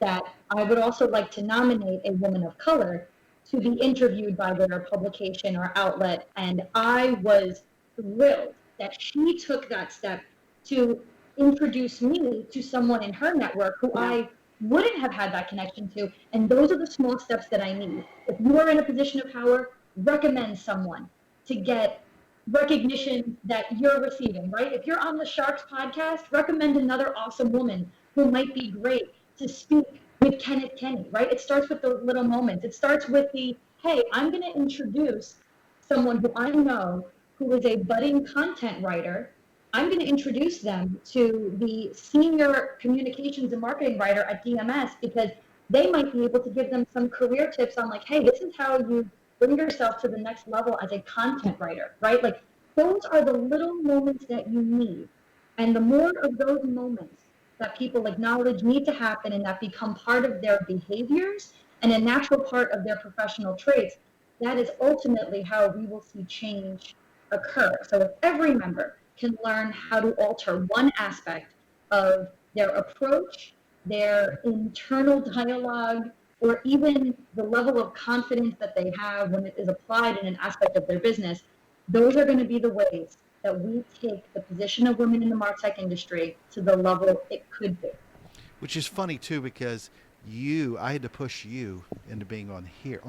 that I would also like to nominate a woman of color to be interviewed by their publication or outlet. And I was thrilled that she took that step to introduce me to someone in her network who I wouldn't have had that connection to. And those are the small steps that I need. If you are in a position of power, recommend someone to get recognition that you're receiving, right? If you're on the Sharks podcast, recommend another awesome woman who might be great to speak with Kenneth Kenny, right? It starts with the little moments. It starts with the, hey, I'm going to introduce someone who I know who is a budding content writer. I'm going to introduce them to the senior communications and marketing writer at DMS, because they might be able to give them some career tips on like, hey, this is how you bring yourself to the next level as a content writer, right? Like, those are the little moments that you need. And the more of those moments that people acknowledge need to happen and that become part of their behaviors and a natural part of their professional traits, that is ultimately how we will see change occur. So if every member can learn how to alter one aspect of their approach, their internal dialogue, or even the level of confidence that they have when it is applied in an aspect of their business, those are going to be the ways that we take the position of women in the MarTech industry to the level it could be. Which is funny too, because I had to push you into being on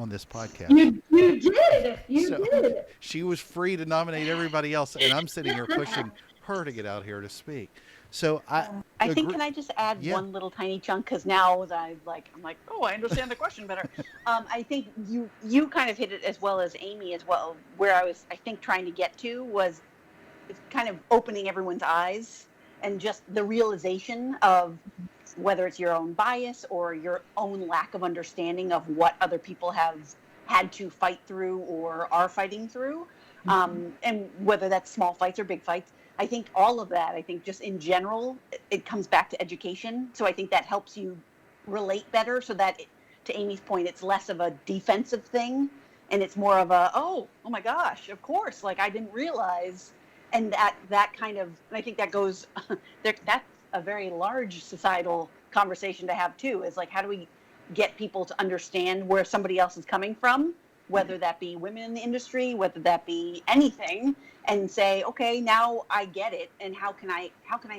this podcast. You did. You did. She was free to nominate everybody else, and I'm sitting here pushing her to get out here to speak. So I think, can I just add one little tiny chunk? Because now I'm like, oh, I understand the question better. I think you kind of hit it as well as Amy as well. Where I was, I think, trying to get to was kind of opening everyone's eyes and just the realization of whether it's your own bias or your own lack of understanding of what other people have had to fight through or are fighting through, and whether that's small fights or big fights. I think all of that, I think just in general, it comes back to education. So I think that helps you relate better so that, to Amy's point, it's less of a defensive thing and it's more of a, oh my gosh, of course, like I didn't realize. And that kind of, and I think that goes, that's a very large societal conversation to have too, is like, how do we get people to understand where somebody else is coming from, whether that be women in the industry, whether that be anything, and say, okay, now I get it, and how can I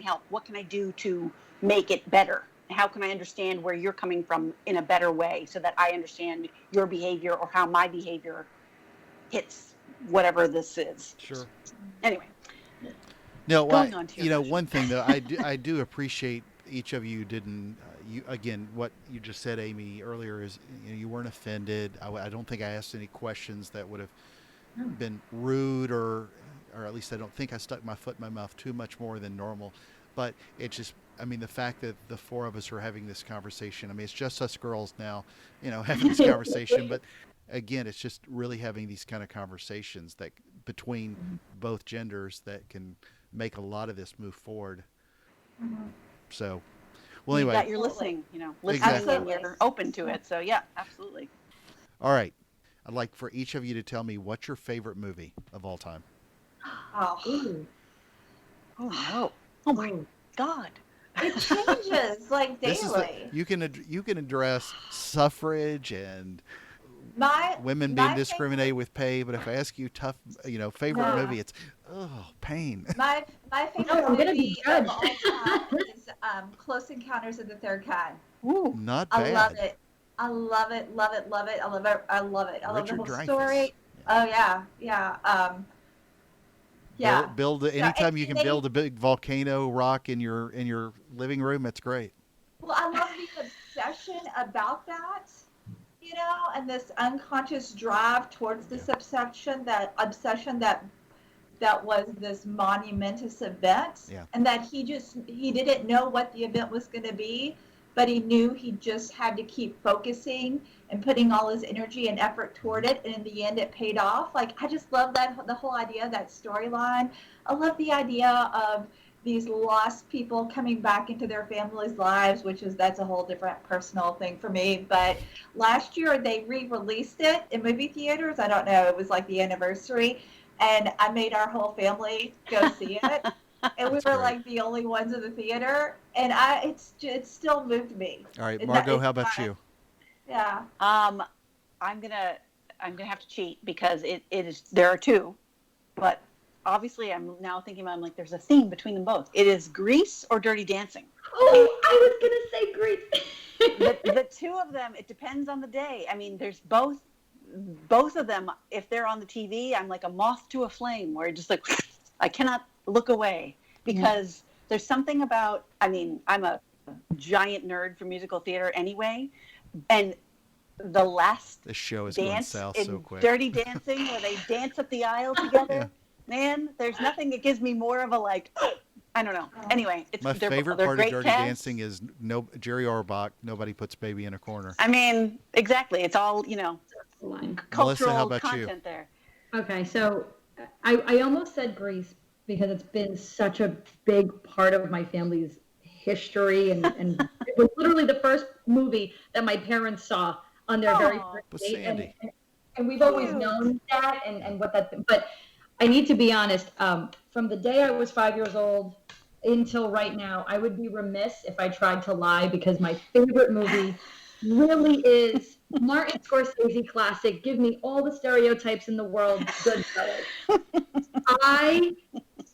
help? What can I do to make it better? How can I understand where you're coming from in a better way so that I understand your behavior or how my behavior hits whatever this is. Sure. Anyway. No, going on to your one thing though, I do appreciate each of you didn't. You again, what you just said, Amy, earlier is you weren't offended. I don't think I asked any questions that would have been rude or at least I don't think I stuck my foot in my mouth too much more than normal. But it just, I mean, the fact that the four of us are having this conversation, I mean, it's just us girls now, having this conversation. But again, it's just really having these kind of conversations that between both genders that can make a lot of this move forward. So, well, anyway. That you're listening, listening Exactly. and you're open to it. So, yeah, absolutely. All right. I'd like for each of you to tell me what's your favorite movie of all time. Oh no! Oh my God! It changes like daily. This is you can address suffrage and women being discriminated with pay, but if I ask you favorite movie, it's pain. My favorite movie of all time is Close Encounters of the Third Kind. Ooh, not bad. I love it. I love it. I love the whole Dreyfuss. story. Oh yeah. Yeah. Build anytime you can build a big volcano rock in your living room. It's great. Well, I love the obsession about that, and this unconscious drive towards this obsession that was this monumentous event, and that he didn't know what the event was going to be, but he knew he just had to keep focusing and putting all his energy and effort toward it, and in the end it paid off. Like, I just love the whole idea, that storyline. I love the idea of these lost people coming back into their families' lives, that's a whole different personal thing for me. But last year they re-released it in movie theaters. I don't know, it was like the anniversary, and I made our whole family go see it. And we were like the only ones in the theater, and it still moved me. All right, Margaux, how about you? Yeah. I'm gonna have to cheat because it is, there are two, but obviously I'm now thinking about, I'm like, there's a theme between them both. It is Grease or Dirty Dancing. Oh, I was gonna say Grease. the two of them, it depends on the day. I mean, there's both of them. If they're on the TV, I'm like a moth to a flame, where just like I cannot look away, because there's something about, I mean, I'm a giant nerd for musical theater anyway, and the last this show is dance going south in so quick. Dirty Dancing, where they dance up the aisle together, man, there's nothing that gives me more of a like, I don't know. Anyway, my favorite part of Dirty cast. Dancing is Jerry Orbach. Nobody puts baby in a corner. I mean, exactly. It's all cultural Melissa, how about content you? there. Okay, so I almost said Grease because it's been such a big part of my family's history, and it was literally the first movie that my parents saw on their very first date, and we've always known that and what that. But I need to be honest. From the day I was 5 years old until right now, I would be remiss if I tried to lie, because my favorite movie really is Martin Scorsese classic. Give me all the stereotypes in the world. Goodfellas.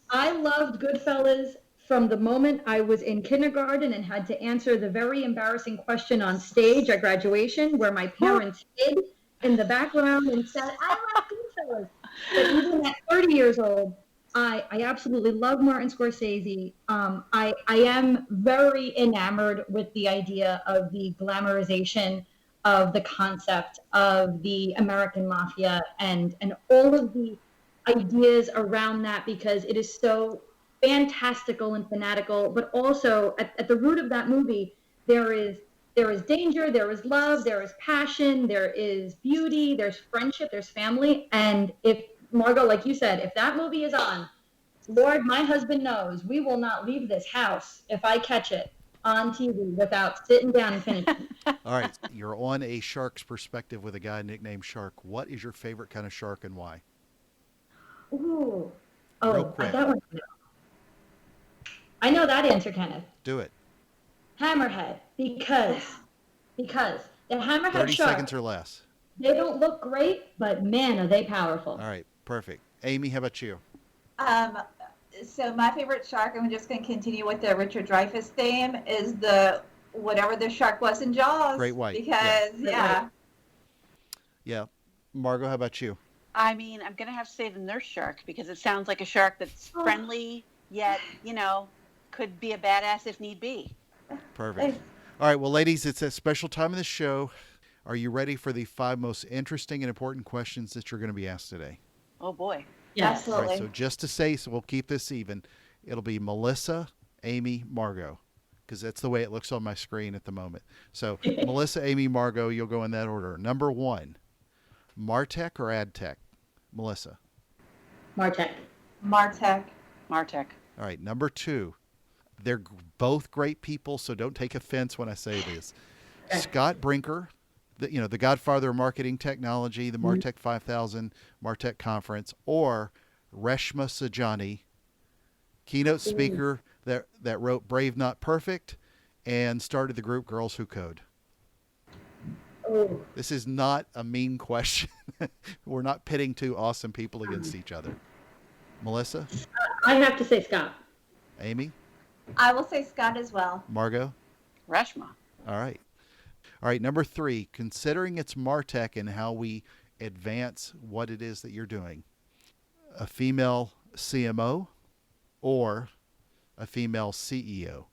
I loved Goodfellas from the moment I was in kindergarten and had to answer the very embarrassing question on stage at graduation, where my parents hid in the background and said, "I love Goodfellas." But even at 30 years old, I absolutely love Martin Scorsese. I am very enamored with the idea of the glamorization of the concept of the American mafia and all of the ideas around that, because it is so fantastical and fanatical. But also at the root of that movie, there is danger, there is love, there is passion, there is beauty, there's friendship, there's family. And if Margaux, like you said, if that movie is on, Lord, my husband knows we will not leave this house if I catch it on TV without sitting down and finishing. All right, you're on a shark's perspective with a guy nicknamed Shark. What is your favorite kind of shark and why? Ooh. Real Oh, quick. that one. I know that answer, Kenneth. Do it. Hammerhead, because the hammerhead 30 shark, seconds or less. they don't look great, but man, are they powerful. All right, perfect. Amy, how about you? So my favorite shark, I'm just going to continue with the Richard Dreyfuss theme, is the whatever the shark was in Jaws. Great white. Because, yeah. Yeah. Margaux, how about you? I mean, I'm going to have to say the nurse shark because it sounds like a shark that's friendly, yet, could be a badass if need be. Perfect. All right, well, ladies, it's a special time of the show. Are you ready for the 5 most interesting and important questions that you're going to be asked today? Oh, boy. Yes. Absolutely. All right, so just to say, so we'll keep this even. It'll be Melissa, Amy, Margaux, because that's the way it looks on my screen at the moment. So Melissa, Amy, Margaux, you'll go in that order. Number 1, MarTech or AdTech? Melissa. MarTech. MarTech. MarTech. All right, number 2. They're both great people, so don't take offense when I say this. Okay. Scott Brinker, the godfather of marketing technology, the MarTech 5000, MarTech conference, or Reshma Sajani, keynote speaker that wrote Brave Not Perfect and started the group Girls Who Code. Oh, This is not a mean question. We're not pitting 2 awesome people against each other. Melissa? I have to say Scott. Amy? I will say Scott as well. Margaux? Reshma. All right. All right, number 3, considering it's MarTech and how we advance what it is that you're doing, a female CMO or a female CEO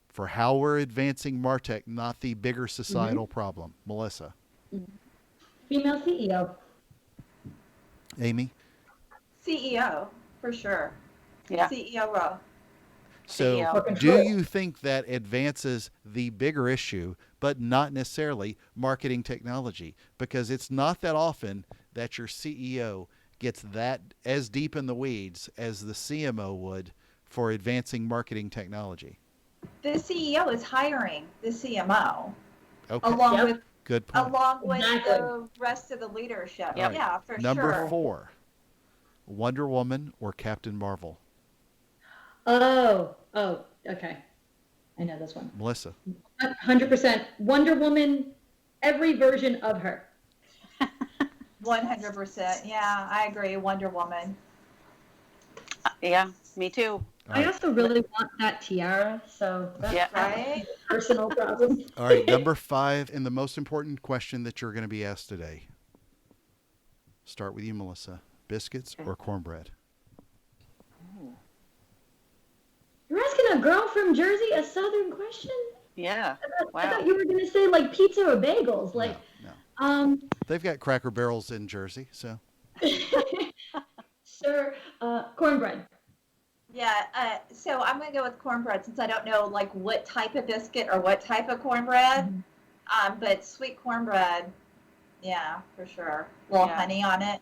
for how we're advancing MarTech, not the bigger societal problem. Melissa. Female CEO. Amy. CEO, for sure. Yeah. CEO role. So CEO. do you think that advances the bigger issue, but not necessarily marketing technology? Because it's not that often that your CEO gets that as deep in the weeds as the CMO would for advancing marketing technology. The CEO is hiring the CMO Okay, along Yep. with good point. Exactly. the rest of the leadership. Yep. Yeah, for Number sure. 4, Wonder Woman or Captain Marvel? Oh, okay. I know this one. Melissa. 100% Wonder Woman, every version of her. 100%. Yeah, I agree. Wonder Woman. Yeah, me too. All I right. also really want that tiara, so that's Yeah. Right? a personal problem. All right, number 5, and the most important question that you're going to be asked today. Start with you, Melissa. Biscuits or cornbread? You're asking a girl from Jersey a Southern question? Yeah. I Wow. thought you were going to say like pizza or bagels. Like, No. They've got Cracker Barrels in Jersey, so. Sir, cornbread. Yeah, so I'm going to go with cornbread since I don't know like what type of biscuit or what type of cornbread. But sweet cornbread, yeah, for sure. A little Yeah. honey on it.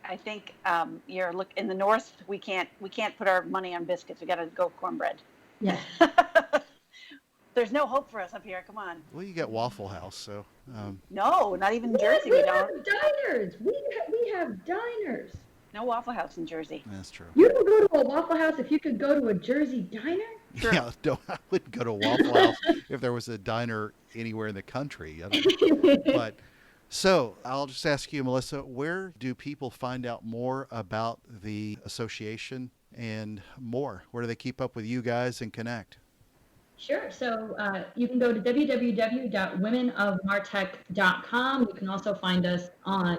I think in the north we can't put our money on biscuits. We got to go cornbread. Yeah. There's no hope for us up here. Come on. Well, you got Waffle House, so. No, not even Yes, Jersey. we We have don't. diners. We have diners. No Waffle House in Jersey. That's true. You don't go to a Waffle House if you could go to a Jersey diner? True. Yeah, I wouldn't go to a Waffle House if there was a diner anywhere in the country. I don't- But so I'll just ask you, Melissa, where do people find out more about the association and more? Where do they keep up with you guys and connect? Sure. So you can go to www.womenofmartech.com. You can also find us on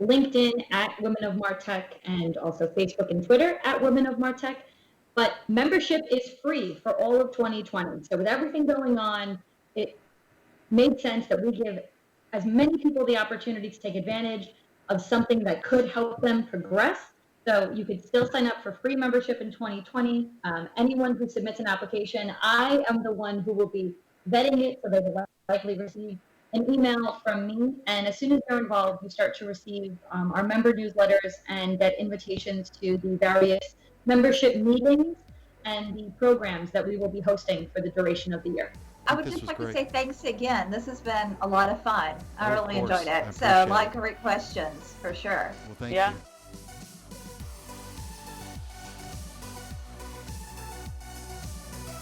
LinkedIn at Women of MarTech, and also Facebook and Twitter at Women of MarTech. But membership is free for all of 2020. So with everything going on, it made sense that we give as many people the opportunity to take advantage of something that could help them progress. So you could still sign up for free membership in 2020. Anyone who submits an application, I am the one who will be vetting it, so they will likely receive an email from me. And as soon as they're involved, you start to receive our member newsletters and get invitations to the various membership meetings and the programs that we will be hosting for the duration of the year. I would just like to say thanks again. This has been a lot of fun. I really enjoyed it. So a lot of great questions for sure. Well, thank you.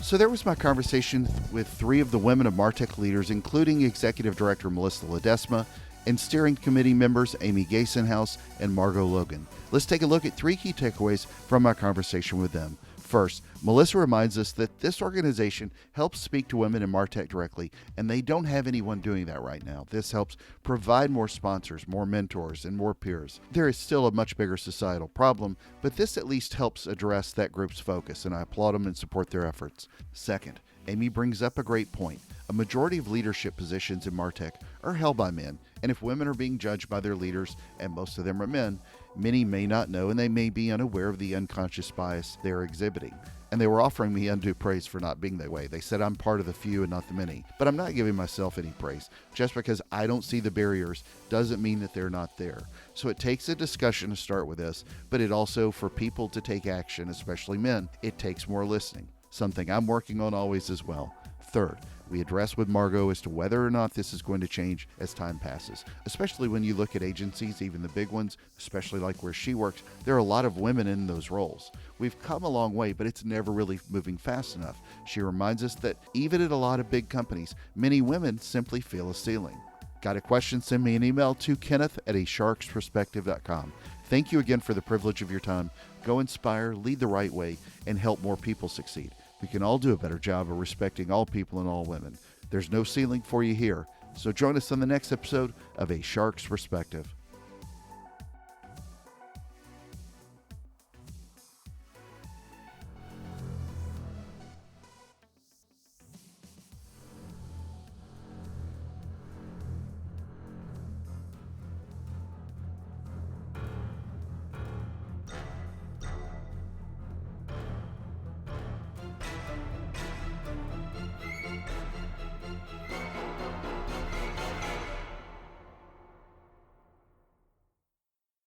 So there was my conversation with three of the Women of MarTech leaders, including Executive Director Melissa Ledesma and Steering Committee members Amy Gesenhues and Margaux Logan. Let's take a look at three key takeaways from my conversation with them. First, Melissa reminds us that this organization helps speak to women in MarTech directly, and they don't have anyone doing that right now. This helps provide more sponsors, more mentors, and more peers. There is still a much bigger societal problem, but this at least helps address that group's focus, and I applaud them and support their efforts. Second, Amy brings up a great point. A majority of leadership positions in MarTech are held by men, and if women are being judged by their leaders, and most of them are men, many may not know and they may be unaware of the unconscious bias they are exhibiting. And they were offering me undue praise for not being that way. They said I'm part of the few and not the many. But I'm not giving myself any praise. Just because I don't see the barriers doesn't mean that they're not there. So it takes a discussion to start with this, but it also, for people to take action, especially men, it takes more listening. Something I'm working on always as well. Third, we address with Margaux as to whether or not this is going to change as time passes, especially when you look at agencies, even the big ones, especially like where she works, there are a lot of women in those roles. We've come a long way, but it's never really moving fast enough. She reminds us that even at a lot of big companies, many women simply feel a ceiling. Got a question? Send me an email to kenneth@asharksperspective.com. Thank you again for the privilege of your time. Go inspire, lead the right way, and help more people succeed. We can all do a better job of respecting all people and all women. There's no ceiling for you here. So join us on the next episode of A Shark's Perspective.